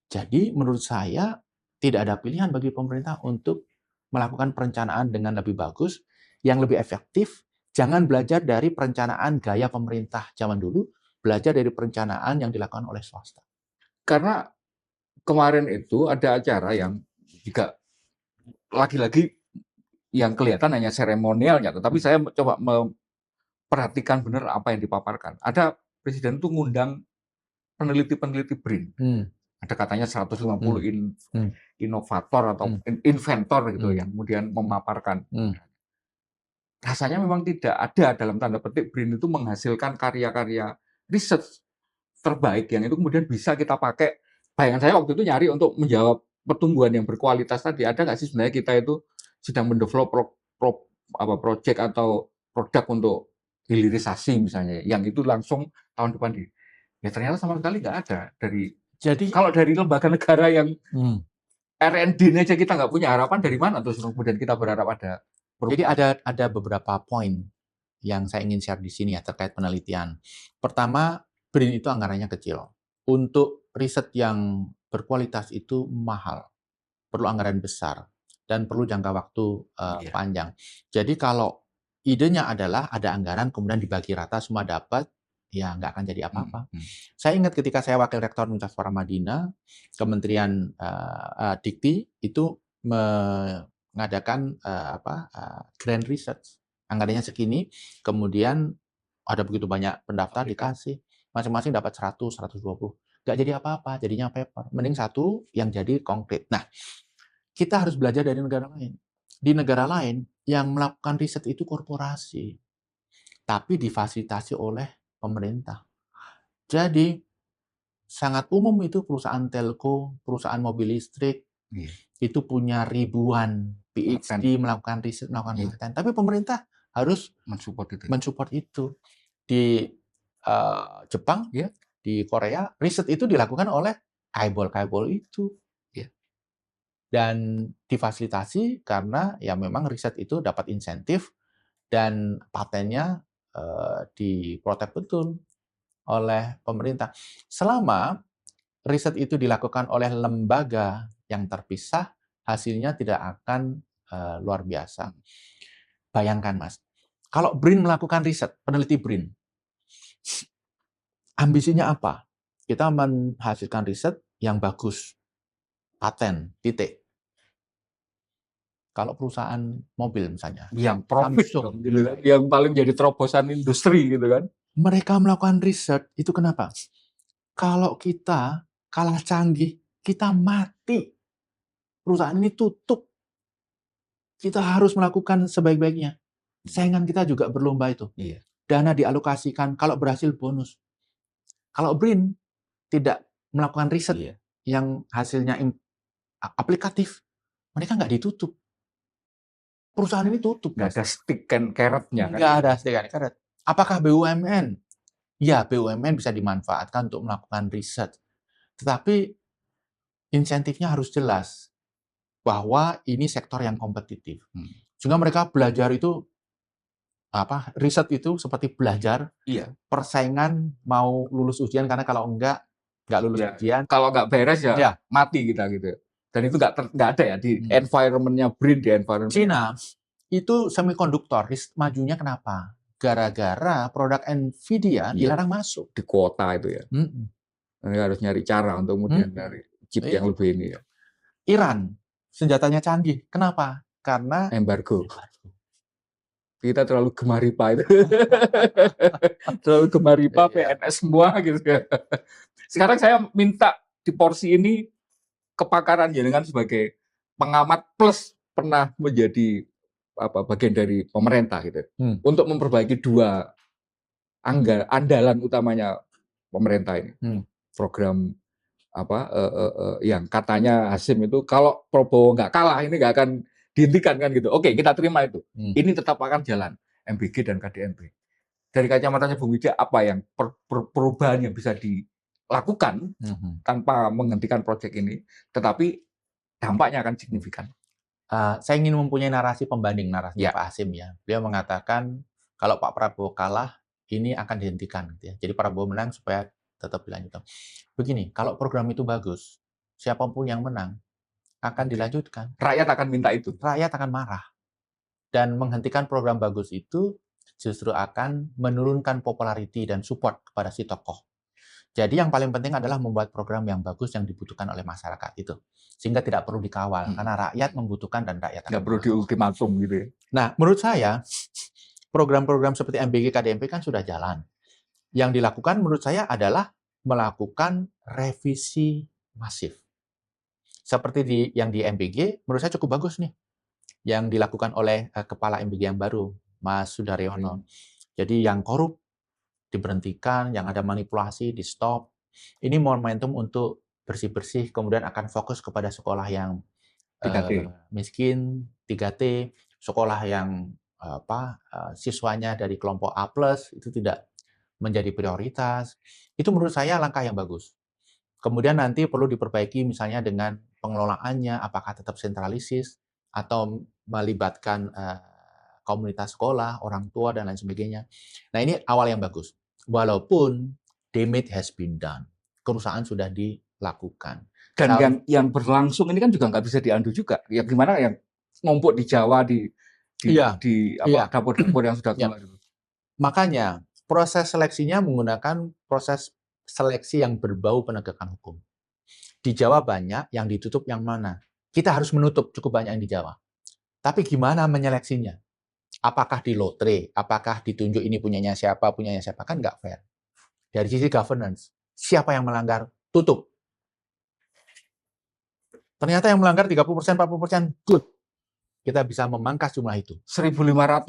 Jadi menurut saya tidak ada pilihan bagi pemerintah untuk melakukan perencanaan dengan lebih bagus, yang lebih efektif. Jangan belajar dari perencanaan gaya pemerintah zaman dulu, belajar dari perencanaan yang dilakukan oleh swasta. Karena kemarin itu ada acara yang juga lagi-lagi yang kelihatan hanya seremonialnya, tetapi saya coba memperhatikan benar apa yang dipaparkan. Ada presiden tuh ngundang peneliti-peneliti BRIN. Ada katanya 150 inovator atau inventor gitu yang kemudian memaparkan. Rasanya memang tidak ada dalam tanda petik BRIN itu menghasilkan karya-karya riset terbaik yang itu kemudian bisa kita pakai. Bayangan saya waktu itu nyari untuk menjawab pertumbuhan yang berkualitas tadi. Ada nggak sih sebenarnya kita itu sedang mendevelop project atau produk untuk hilirisasi misalnya, yang itu langsung tahun depan ya ternyata sama sekali nggak ada dari. Jadi kalau dari lembaga negara yang R&D aja kita nggak punya harapan, dari mana terus kemudian kita berharap ada perubahan? Jadi ada beberapa poin yang saya ingin share di sini ya terkait penelitian. Pertama, BRIN itu anggarannya kecil. Untuk riset yang berkualitas itu mahal, perlu anggaran besar, dan perlu jangka waktu panjang. Jadi kalau idenya adalah ada anggaran kemudian dibagi rata semua dapat, ya nggak akan jadi apa-apa. Saya ingat ketika saya wakil rektor Universitas Paramadina, Kementerian Dikti itu mengadakan grand research, anggarannya segini, kemudian ada begitu banyak pendaftar dikasih, masing-masing dapat 100, 120. Nggak jadi apa-apa, jadinya paper. Mending satu yang jadi konkret. Nah, kita harus belajar dari negara lain. Di negara lain, yang melakukan riset itu korporasi, tapi difasilitasi oleh pemerintah. Jadi, sangat umum itu perusahaan telco, perusahaan mobil listrik, itu punya ribuan PhD melakukan riset, melakukan penelitian. Tapi pemerintah harus mensupport itu. Di Jepang, di Korea, riset itu dilakukan oleh kaibol-kaibol itu. Dan difasilitasi karena ya memang riset itu dapat insentif dan patennya diprotek betul oleh pemerintah. Selama riset itu dilakukan oleh lembaga yang terpisah, hasilnya tidak akan luar biasa. Bayangkan Mas, kalau BRIN melakukan riset, peneliti BRIN, ambisinya apa? Kita menghasilkan riset yang bagus, paten, titik. Kalau perusahaan mobil misalnya, Yang profit Samsung, dong, gitu kan. Yang paling jadi terobosan industri gitu kan. mereka melakukan riset, itu kenapa? Kalau kita kalah canggih, kita mati. Perusahaan ini tutup. Kita harus melakukan sebaik-baiknya. Saingan kita juga berlomba itu. Iya. Dana dialokasikan, kalau berhasil bonus. Kalau BRIN tidak melakukan riset Iya. yang hasilnya aplikatif, mereka nggak ditutup. Perusahaan ini tutup. Nggak ada stick and carrot-nya kan. Nggak ada stick and carrot. Apakah BUMN? Ya, BUMN bisa dimanfaatkan untuk melakukan riset. Tetapi insentifnya harus jelas bahwa ini sektor yang kompetitif. Sehingga mereka belajar itu riset itu seperti belajar. Iya. Persaingan mau lulus ujian, karena kalau nggak lulus Ya, ujian. kalau nggak beres ya, Ya. mati kita gitu. Dan itu nggak ada ya di environment-nya BRIN, di environment Cina itu semikonduktor, majunya kenapa? Gara-gara produk Nvidia dilarang masuk. di kuota itu ya. Mereka harus nyari cara untuk kemudian dari chip yang lebih ini ya. Iran, senjatanya canggih. Kenapa? Karena embargo. Kita terlalu gemar IPA itu. Terlalu gemar IPA, PNS semua gitu ya. Sekarang saya minta di porsi ini kepakaran jenengan sebagai pengamat plus pernah menjadi bagian dari pemerintah gitu. Untuk memperbaiki dua andalan utamanya pemerintah ini. Program yang katanya Hasim itu kalau Prabowo nggak kalah ini nggak akan dihentikan kan gitu. Oke, kita terima itu. Ini tetap akan jalan, MBG dan KDNP. Dari kacamatanya Bung Widya, apa yang perubahan yang bisa dilakukan tanpa menghentikan proyek ini, tetapi dampaknya akan signifikan? Saya ingin mempunyai narasi pembanding narasi Pak Hasim ya. Beliau mengatakan kalau Pak Prabowo kalah, ini akan dihentikan. Gitu ya. Jadi Prabowo menang supaya tetap dilanjutkan. Begini, kalau program itu bagus, siapapun yang menang akan dilanjutkan. Rakyat akan minta itu. Rakyat akan marah. Dan menghentikan program bagus itu justru akan menurunkan popularity dan support kepada si tokoh. Jadi yang paling penting adalah membuat program yang bagus yang dibutuhkan oleh masyarakat itu. Sehingga tidak perlu dikawal, karena rakyat membutuhkan dan rakyat akan nggak perlu diultimatum gitu ya. Nah, menurut saya, program-program seperti MBG, KDNP kan sudah jalan. Yang dilakukan menurut saya adalah melakukan revisi masif. Seperti yang di MBG, menurut saya cukup bagus nih. Yang dilakukan oleh kepala MBG yang baru, Mas Sudaryono. Jadi yang korup diberhentikan, yang ada manipulasi di stop. Ini momentum untuk bersih-bersih, kemudian akan fokus kepada sekolah yang 3T. Miskin, 3T, sekolah yang siswanya dari kelompok A+, itu tidak menjadi prioritas. Itu menurut saya langkah yang bagus. Kemudian nanti perlu diperbaiki misalnya dengan pengelolaannya, apakah tetap sentralisis atau melibatkan komunitas sekolah, orang tua, dan lain sebagainya. Nah, ini awal yang bagus. Walaupun damage has been done. Kerusakan sudah dilakukan. Dan yang berlangsung ini kan juga nggak bisa diandu juga. Ya gimana yang numpuk di Jawa, di dapur-dapur yang sudah keluar. Makanya, proses seleksinya menggunakan proses seleksi yang berbau penegakan hukum. Di Jawa banyak, yang ditutup yang mana? Kita harus menutup cukup banyak yang di Jawa. Tapi gimana menyeleksinya? Apakah di lotre? Apakah ditunjuk ini punyanya siapa? Kan nggak fair. Dari sisi governance, siapa yang melanggar? Tutup. Ternyata yang melanggar 30%, 40%, good. Kita bisa memangkas jumlah itu. 1.700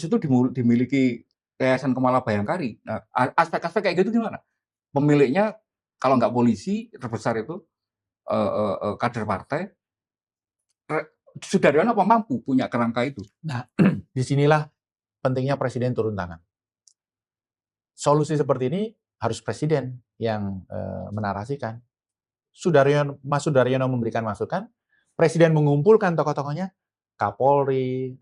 itu dimiliki Yayasan Kemala Bayangkari. Nah, aspek-aspek kayak gitu gimana? Pemiliknya kalau nggak polisi terbesar itu kader partai, Sudaryono apa mampu punya kerangka itu? Nah, disinilah pentingnya presiden turun tangan. Solusi seperti ini harus presiden yang menarasikan. Mas Sudaryono memberikan masukan, presiden mengumpulkan tokoh-tokohnya, Kapolri,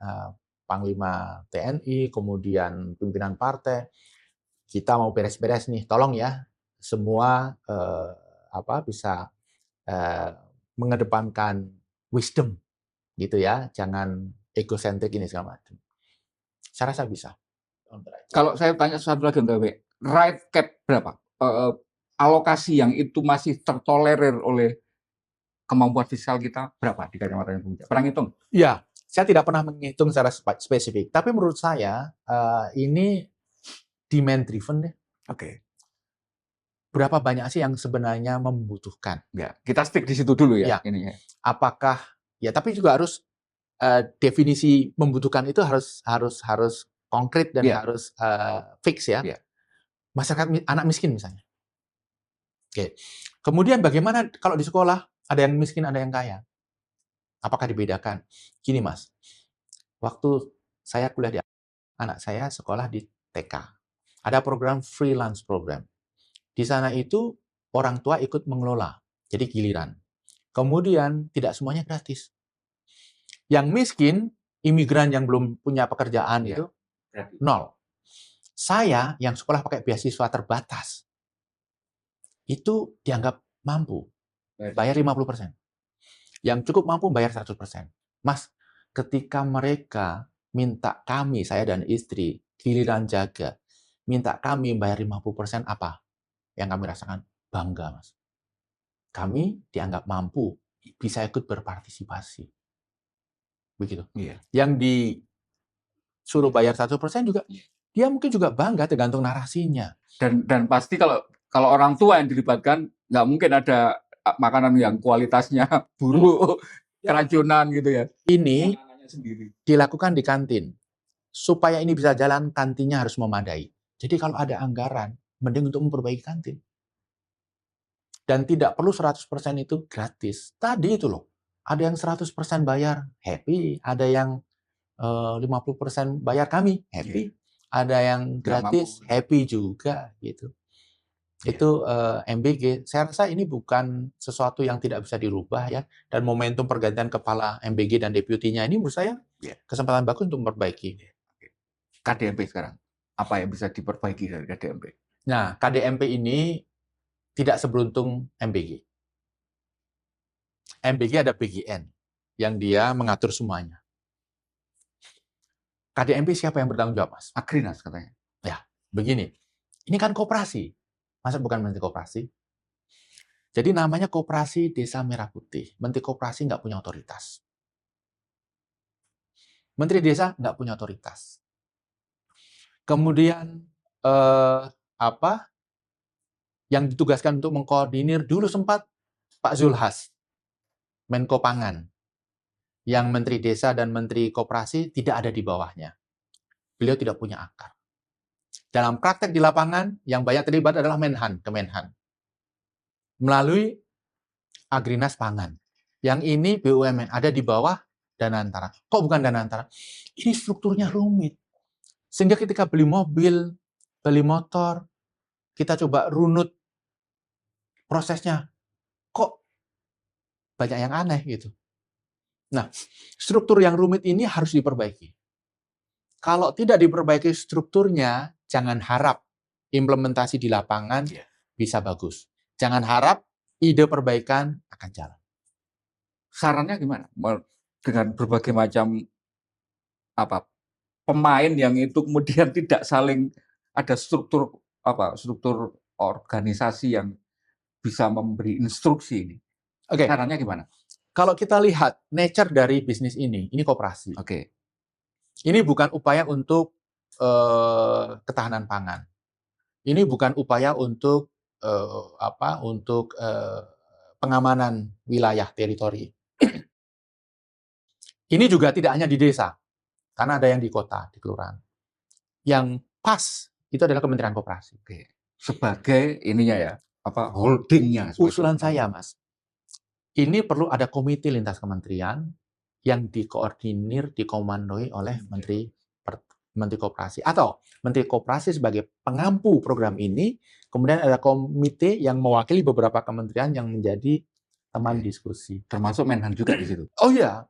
Panglima TNI, kemudian pimpinan partai. Kita mau beres-beres nih, tolong ya semua bisa mengedepankan wisdom, gitu ya, jangan egosentrik ini segala macam. Saya rasa bisa. Kalau saya tanya satu lagi untuk W, right cap berapa? Alokasi yang itu masih tertolerir oleh kemampuan fiskal kita berapa di kacamata Bung Ujang? Pernah ngitung? Ya, saya tidak pernah menghitung secara spesifik, tapi menurut saya ini demand driven deh. Oke. Berapa banyak sih yang sebenarnya membutuhkan? Ya, kita stick di situ dulu Ya. ya. Ini ya. Apakah ya? Tapi juga harus definisi membutuhkan itu harus konkret dan Ya. harus fix ya. Ya. Masyarakat anak miskin misalnya. Oke. Kemudian bagaimana kalau di sekolah ada yang miskin, ada yang kaya? Apakah dibedakan? Gini Mas, waktu saya kuliah di anak saya sekolah di TK, ada program freelance program. Di sana itu orang tua ikut mengelola, jadi giliran. Kemudian tidak semuanya gratis. Yang miskin, imigran yang belum punya pekerjaan Ya. itu nol. Saya yang sekolah pakai beasiswa terbatas, itu dianggap mampu, bayar 50%. Yang cukup mampu bayar 100%. Mas, ketika mereka minta kami, saya dan istri, giliran jaga, minta kami bayar 50%, apa yang kami rasakan? Bangga, Mas. Kami dianggap mampu, bisa ikut berpartisipasi. Begitu. Iya. Yang disuruh bayar 1% juga, dia mungkin juga bangga, tergantung narasinya. Dan pasti kalau orang tua yang dilibatkan, nggak mungkin ada makanan yang kualitasnya buruk, keracunan gitu ya. Ini dilakukan di kantin. Supaya ini bisa jalan, kantinnya harus memadai. Jadi kalau ada anggaran, mending untuk memperbaiki kantin. Dan tidak perlu 100% itu gratis. Tadi itu loh, ada yang 100% bayar, happy. Ada yang 50% bayar kami, happy. Ada yang gratis, happy juga gitu. Itu MBG. Saya rasa ini bukan sesuatu yang tidak bisa dirubah ya. Dan momentum pergantian kepala MBG dan deputinya ini menurut saya kesempatan bagus untuk memperbaiki. KDMP sekarang, apa yang bisa diperbaiki dari KDMP? Nah, KDMP ini tidak seberuntung MBG. MBG ada BGN yang dia mengatur semuanya. KDMP siapa yang bertanggung jawab, Mas? Agrinas katanya. Ya, begini. Ini kan koperasi. Masa bukan Menteri Koperasi? Jadi namanya Koperasi Desa Merah Putih. Menteri Koperasi nggak punya otoritas. Menteri Desa nggak punya otoritas. Kemudian yang ditugaskan untuk mengkoordinir dulu sempat Pak Zulhas, Menko Pangan, yang Menteri Desa dan Menteri Koperasi tidak ada di bawahnya. Beliau tidak punya akar. Dalam praktek di lapangan, yang banyak terlibat adalah Kemenhan. Melalui Agrinas Pangan. Yang ini BUMN, ada di bawah Danantara. Kok bukan Danantara? Ini strukturnya rumit. Sehingga ketika beli mobil, beli motor, kita coba runut prosesnya. Kok banyak yang aneh gitu. Nah, struktur yang rumit ini harus diperbaiki. Kalau tidak diperbaiki strukturnya, jangan harap implementasi di lapangan bisa bagus. Jangan harap ide perbaikan akan jalan. Sarannya gimana? Dengan berbagai macam pemain yang itu kemudian tidak saling ada struktur organisasi yang bisa memberi instruksi ini. Oke. Sarannya gimana? Kalau kita lihat nature dari bisnis ini koperasi. Oke. Ini bukan upaya untuk ketahanan pangan. Ini bukan upaya untuk pengamanan wilayah teritori. Ini juga tidak hanya di desa, karena ada yang di kota, di kelurahan. Yang pas itu adalah Kementerian Koperasi. Oke. Sebagai ininya ya, holdingnya. Usulan saya, Mas, ini perlu ada komite lintas kementerian yang dikoordinir, dikomandoi oleh Menteri Koperasi. Atau Menteri Koperasi sebagai pengampu program ini, kemudian ada komite yang mewakili beberapa kementerian yang menjadi teman diskusi. Termasuk Menhan juga di situ? Oh iya.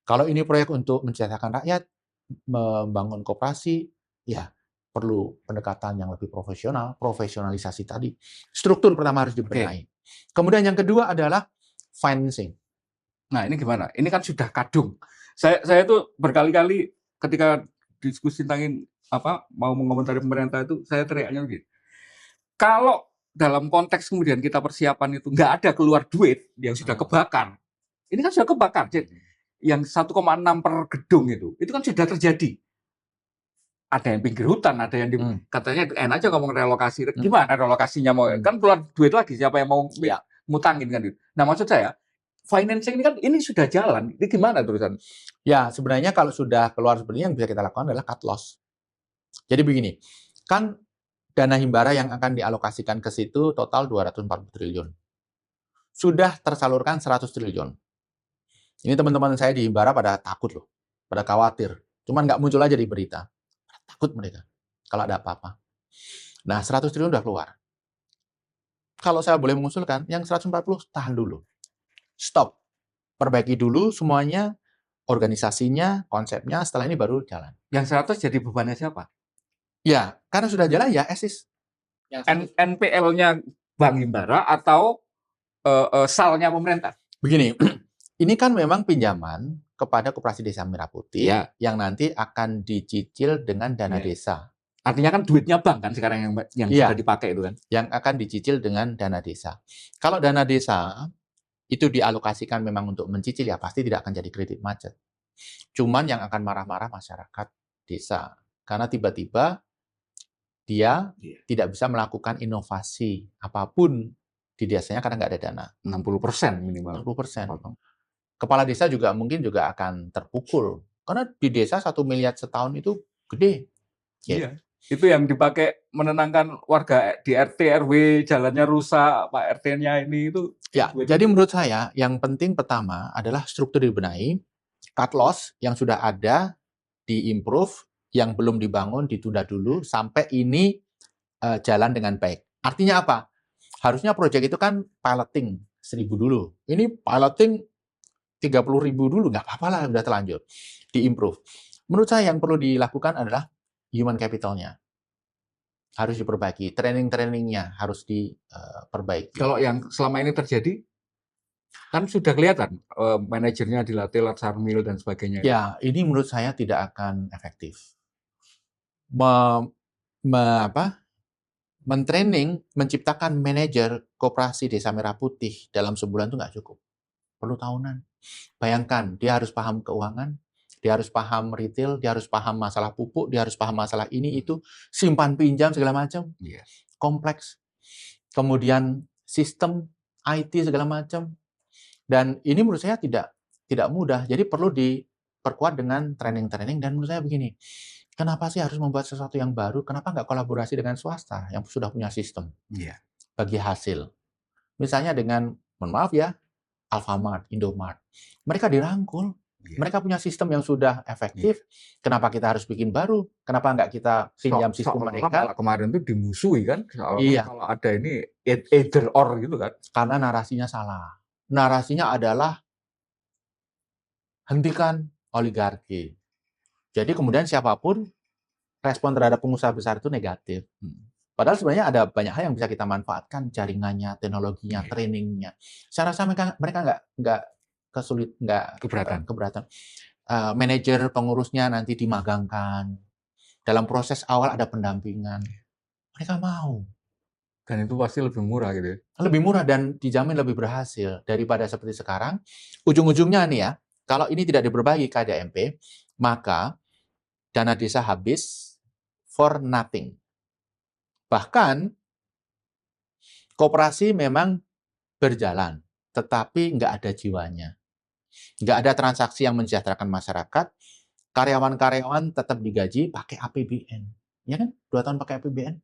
Kalau ini proyek untuk mensejahterakan rakyat, membangun koperasi, ya perlu pendekatan yang lebih profesional, profesionalisasi tadi. Struktur pertama harus dibenahi. Kemudian yang kedua adalah financing. Nah, ini gimana? Ini kan sudah kadung. Saya tuh berkali-kali ketika diskusi tentang mau mengomentari pemerintah itu, saya teriaknya begini. Kalau dalam konteks kemudian kita persiapan itu nggak ada keluar duit yang sudah kebakar. Ini kan sudah kebakar. Yang 1,6 per gedung itu kan sudah terjadi. Ada yang pinggir hutan, ada yang katanya enak aja ngomong relokasi. Gimana relokasinya mau kan keluar duit lagi, siapa yang mau ngutangin kan gitu. Nah, maksud saya financing ini kan ini sudah jalan. Ini gimana terusan? Ya, sebenarnya kalau sudah keluar seperti ini yang bisa kita lakukan adalah cut loss. Jadi begini, kan dana himbara yang akan dialokasikan ke situ total 240 triliun. Sudah tersalurkan 100 triliun. Ini teman-teman saya di himbara pada takut loh, pada khawatir. Cuman nggak muncul aja di berita. Takut mereka kalau ada apa-apa. Nah, 100 triliun udah keluar. Kalau saya boleh mengusulkan, yang 140 tahan dulu. Stop. Perbaiki dulu semuanya, organisasinya, konsepnya, setelah ini baru jalan. Yang 100 jadi bebannya siapa? Ya, karena sudah jalan ya esis. NPL-nya Bank Himbara atau salnya pemerintah? Begini, ini kan memang pinjaman kepada Koperasi Desa Merah Putih yang nanti akan dicicil dengan dana desa. Artinya kan duitnya bank kan sekarang yang sudah dipakai itu kan? Yang akan dicicil dengan dana desa. Kalau dana desa itu dialokasikan memang untuk mencicil, ya pasti tidak akan jadi kredit macet. Cuman yang akan marah-marah masyarakat desa. Karena tiba-tiba dia tidak bisa melakukan inovasi apapun di desanya karena nggak ada dana. 60% minimal. 60%. Kepala desa juga mungkin juga akan terpukul. Karena di desa 1 miliar setahun itu gede. Iya. Itu yang dipakai menenangkan warga di RT, RW, jalannya rusak, Pak RT-nya ini itu. Ya, jadi menurut saya yang penting pertama adalah struktur dibenahi, cut loss yang sudah ada diimprove, yang belum dibangun ditunda dulu sampai ini jalan dengan baik. Artinya apa? Harusnya proyek itu kan piloting 1.000 dulu. Ini piloting 30.000 dulu, nggak apa-apa lah, udah terlanjur. Diimprove. Menurut saya yang perlu dilakukan adalah human capital-nya. Harus diperbaiki. Training-trainingnya harus diperbaiki. Kalau yang selama ini terjadi, kan sudah kelihatan manajernya dilatih Latsarmil dan sebagainya. Ya, ini menurut saya tidak akan efektif. Men-training, menciptakan manajer Koperasi Desa Merah Putih dalam sebulan itu nggak cukup. Perlu tahunan. Bayangkan, dia harus paham keuangan, dia harus paham retail, dia harus paham masalah pupuk, dia harus paham masalah ini, itu, simpan pinjam, segala macam. Kompleks. Kemudian sistem IT, segala macam. Dan ini menurut saya tidak mudah. Jadi perlu diperkuat dengan training-training. Dan menurut saya begini, kenapa sih harus membuat sesuatu yang baru? Kenapa nggak kolaborasi dengan swasta yang sudah punya sistem bagi hasil? Misalnya dengan, mohon maaf ya, Alfamart, Indomart. Mereka dirangkul. Mereka punya sistem yang sudah efektif. Kenapa kita harus bikin baru? Kenapa nggak kita pinjam sistem mereka? Kemarin itu dimusuhi kan? Kalau ada ini either or gitu kan? Karena narasinya salah. Narasinya adalah hentikan oligarki. Jadi kemudian siapapun respon terhadap pengusaha besar itu negatif. Padahal sebenarnya ada banyak hal yang bisa kita manfaatkan, jaringannya, teknologinya, trainingnya. Saya rasa mereka nggak keberatan. Manajer pengurusnya nanti dimagangkan. Dalam proses awal ada pendampingan. Mereka mau. Dan itu pasti lebih murah gitu ya? Lebih murah dan dijamin lebih berhasil daripada seperti sekarang. Ujung-ujungnya nih ya, kalau ini tidak diperbaiki KDMP, maka dana desa habis for nothing. Bahkan, koperasi memang berjalan, tetapi nggak ada jiwanya. Nggak ada transaksi yang mensejahterakan masyarakat, karyawan-karyawan tetap digaji pakai APBN. Ya kan? 2 tahun pakai APBN.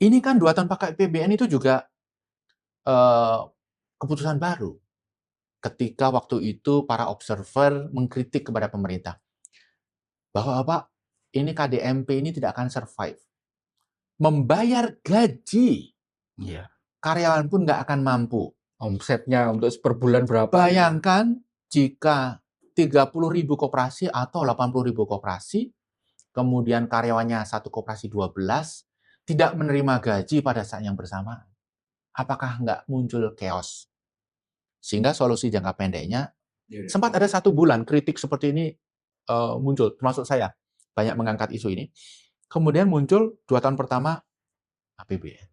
Ini kan 2 tahun pakai APBN itu juga keputusan baru. Ketika waktu itu para observer mengkritik kepada pemerintah. Bahwa Pak, ini KDMP ini tidak akan survive. Membayar gaji. Karyawan pun nggak akan mampu. Omsetnya untuk per bulan berapa? Bayangkan jika 30.000 koperasi atau 80.000 koperasi, kemudian karyawannya satu koperasi 12, tidak menerima gaji pada saat yang bersamaan. Apakah nggak muncul chaos? Sehingga solusi jangka pendeknya Sempat ada 1 bulan kritik seperti ini muncul, termasuk saya banyak mengangkat isu ini. Kemudian muncul 2 tahun pertama APBN.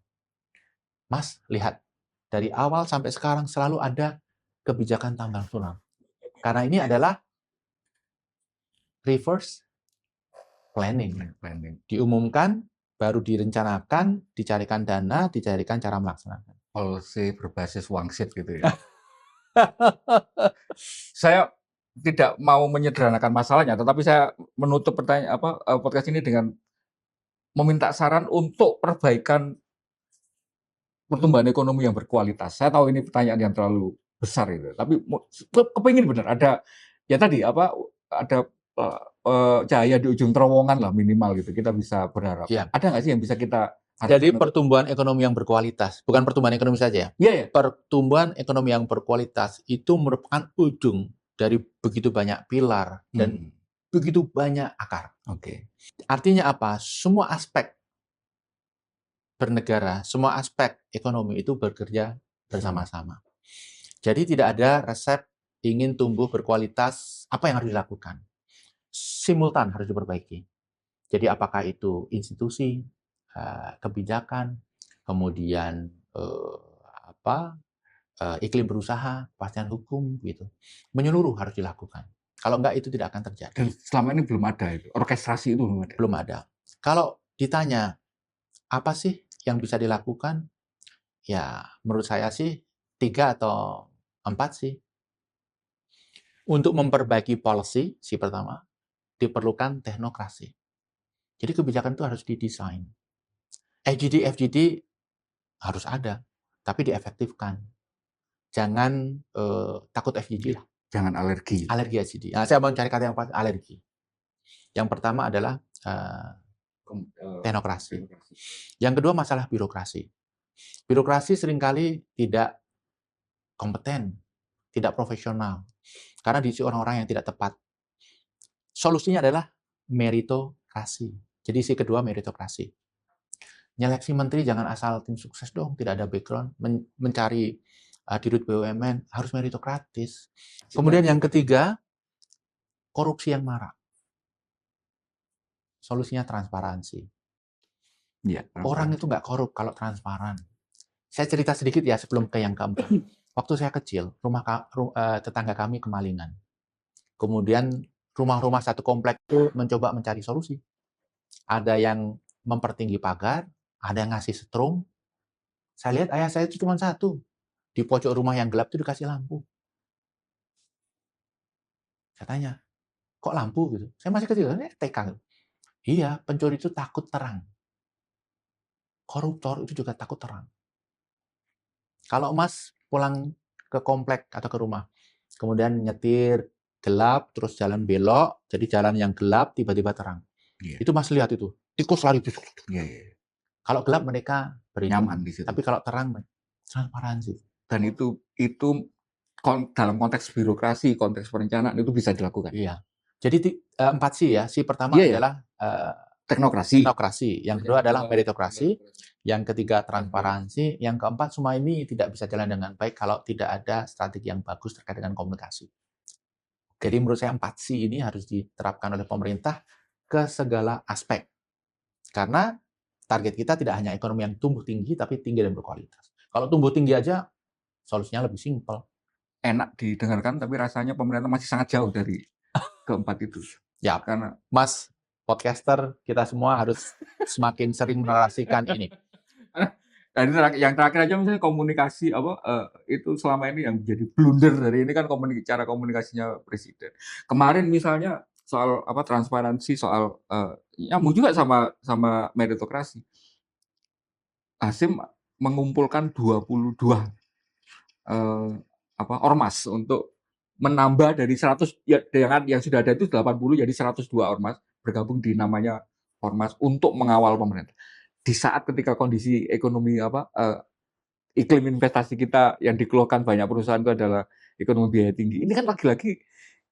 Mas, lihat dari awal sampai sekarang selalu ada kebijakan tambang sulam. Karena ini adalah reverse planning. Diumumkan, baru direncanakan, dicarikan dana, dicarikan cara melaksanakan. Policy berbasis wangsit gitu ya. Saya tidak mau menyederhanakan masalahnya, tetapi saya menutup podcast ini dengan meminta saran untuk perbaikan pertumbuhan ekonomi yang berkualitas. Saya tahu ini pertanyaan yang terlalu besar itu, tapi kepingin benar ada ya tadi ada cahaya di ujung terowongan lah minimal gitu. Kita bisa berharap. Ya. Ada nggak sih yang bisa kita Jadi pertumbuhan ekonomi yang berkualitas, bukan pertumbuhan ekonomi saja ya. Iya. Pertumbuhan ekonomi yang berkualitas itu merupakan ujung dari begitu banyak pilar dan begitu banyak akar. Oke. Artinya apa? Semua aspek bernegara, semua aspek ekonomi itu bekerja bersama-sama. Jadi tidak ada resep ingin tumbuh berkualitas, apa yang harus dilakukan? Simultan harus diperbaiki. Jadi apakah itu institusi, kebijakan, kemudian iklim berusaha, kepastian hukum, gitu. Menyeluruh harus dilakukan. Kalau enggak itu tidak akan terjadi. Dan selama ini belum ada itu, orkestrasi itu belum ada. Belum ada. Kalau ditanya apa sih yang bisa dilakukan? Ya, menurut saya sih 3 atau 4 sih. Untuk memperbaiki policy, si pertama, diperlukan teknokrasi. Jadi kebijakan itu harus didesain. FGD harus ada, tapi diefektifkan. Jangan takut FGD lah. Jangan alergi. Alergi FGD. Nah, saya mau cari kata yang apa? Alergi. Yang pertama adalah teknokrasi. Yang kedua masalah birokrasi. Birokrasi seringkali tidak kompeten, tidak profesional, karena diisi orang-orang yang tidak tepat. Solusinya adalah meritokrasi. Jadi si kedua meritokrasi. Nyeleksi menteri jangan asal tim sukses dong, tidak ada background. Mencari dirut BUMN harus meritokratis. Kemudian yang ketiga, korupsi yang marak. Solusinya transparansi. Ya, orang itu nggak korup kalau transparan. Saya cerita sedikit ya sebelum ke yang keempat. Waktu saya kecil, tetangga kami kemalingan. Kemudian rumah-rumah satu komplek itu mencoba mencari solusi. Ada yang mempertinggi pagar, ada yang ngasih setrum. Saya lihat ayah saya itu cuma satu. Di pojok rumah yang gelap itu dikasih lampu. Saya tanya, kok lampu gitu? Saya masih kecil, TK. Iya, pencuri itu takut terang. Koruptor itu juga takut terang. Kalau Mas pulang ke komplek atau ke rumah, kemudian nyetir gelap, terus jalan belok, jadi jalan yang gelap tiba-tiba terang. Yeah. Itu Mas lihat itu, tikus lari. Yeah. Kalau gelap mereka nyaman di situ. Tapi kalau terang transparansi. Dan itu dalam konteks birokrasi, konteks perencanaan itu bisa dilakukan. Iya. Jadi 4 C ya. Si pertama adalah teknokrasi, yang kedua adalah meritokrasi, yang ketiga transparansi, yang keempat semua ini tidak bisa jalan dengan baik kalau tidak ada strategi yang bagus terkait dengan komunikasi. Jadi menurut saya 4 C ini harus diterapkan oleh pemerintah ke segala aspek. Karena target kita tidak hanya ekonomi yang tumbuh tinggi, tapi tinggi dan berkualitas. Kalau tumbuh tinggi aja, solusinya lebih simpel. Enak didengarkan, tapi rasanya pemerintah masih sangat jauh dari keempat itu. Ya, karena Mas podcaster, kita semua harus semakin sering menarasikan ini. Dan yang terakhir aja misalnya komunikasi itu selama ini yang menjadi blunder dari ini kan cara komunikasinya presiden. Kemarin misalnya soal transparansi, soal nyambung juga sama meritokrasi. Hasim mengumpulkan 22 ormas untuk menambah dari 100 yang sudah ada itu 80 jadi 102 ormas bergabung di namanya ormas untuk mengawal pemerintah. Di saat ketika kondisi ekonomi iklim investasi kita yang dikeluhkan banyak perusahaan itu adalah ekonomi biaya tinggi. Ini kan lagi-lagi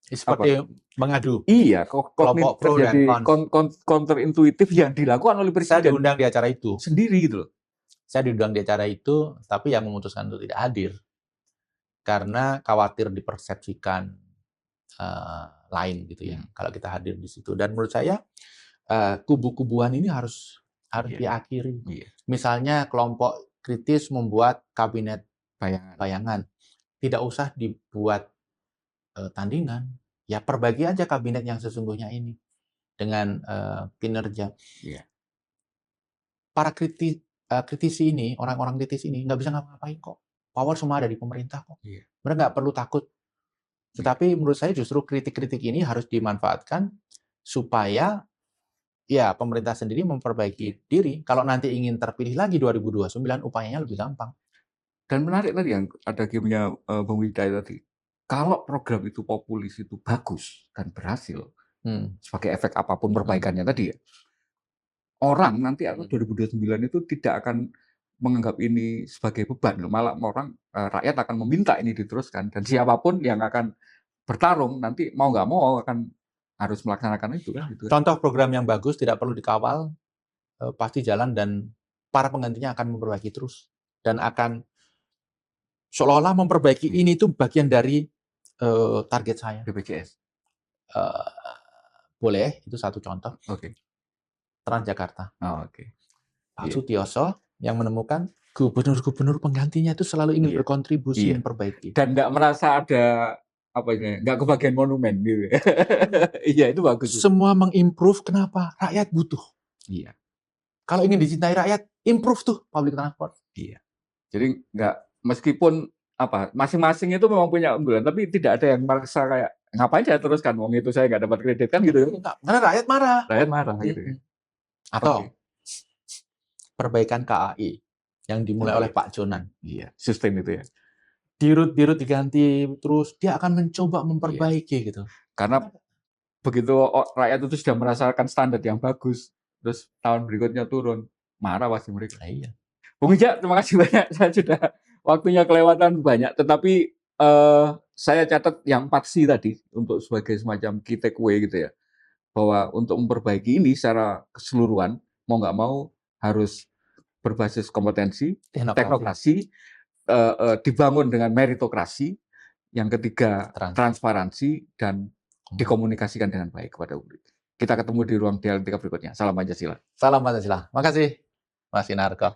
seperti mengadu. Iya, terjadi counterintuitif yang dilakukan oleh presiden. Saya diundang di acara itu sendiri gitu loh. Saya diundang di acara itu, tapi yang memutuskan untuk tidak hadir karena khawatir dipersepsikan lain gitu ya, kalau kita hadir di situ. Dan menurut saya kubu-kubuan ini harus diakhiri. Misalnya kelompok kritis membuat kabinet bayangan, tidak usah dibuat tandingan, ya perbagi aja kabinet yang sesungguhnya ini dengan kinerja. Para kritisi ini, orang-orang kritis ini nggak bisa ngapa-ngapain kok. Power semua ada di pemerintah kok. Mereka nggak perlu takut. Tetapi menurut saya justru kritik-kritik ini harus dimanfaatkan supaya ya pemerintah sendiri memperbaiki diri. Kalau nanti ingin terpilih lagi 2029, upayanya lebih gampang. Dan menarik tadi yang ada gamenya Bung Widaya tadi. Kalau program itu populis itu bagus dan berhasil, sebagai efek apapun perbaikannya tadi ya, orang nanti atau 2029 itu tidak akan menganggap ini sebagai beban, malah rakyat akan meminta ini diteruskan, dan siapapun yang akan bertarung nanti mau nggak mau akan harus melaksanakan itu kan. Contoh program yang bagus tidak perlu dikawal, pasti jalan dan para penggantinya akan memperbaiki terus dan akan seolah-olah memperbaiki ini tuh bagian dari target saya. BPJS. Boleh, itu satu contoh. Transjakarta. Pak Sutioso yang menemukan gubernur-gubernur penggantinya itu selalu ingin berkontribusi memperbaiki. Dan nggak merasa ada nggak kebagian monumen gitu. Iya, itu bagus. Semua mengimprove, kenapa? Rakyat butuh. Kalau ingin dicintai rakyat, improve tuh public transport. Jadi nggak, meskipun masing-masing itu memang punya unggulan, tapi tidak ada yang merasa kayak ngapain saya teruskan, wong itu saya nggak dapat kredit kan gitu. Karena rakyat marah. Rakyat marah gitu. Atau perbaikan KAI yang dimulai oleh Pak Jonan. Sustain itu ya. Dirut diganti terus, dia akan mencoba memperbaiki gitu. Karena begitu rakyat itu sudah merasakan standar yang bagus, terus tahun berikutnya turun, marah pasti mereka. Bung Ija, terima kasih banyak. Saya sudah waktunya kelewatan banyak, tetapi saya catat yang 4C tadi untuk sebagai semacam key takeaway gitu ya, bahwa untuk memperbaiki ini secara keseluruhan mau nggak mau harus berbasis kompetensi, teknokrasi, dibangun dengan meritokrasi, yang ketiga transparansi, dan dikomunikasikan dengan baik kepada publik. Kita ketemu di ruang dialektika berikutnya. Salam Pancasila. Salam Pancasila. Makasih Mas Inarko.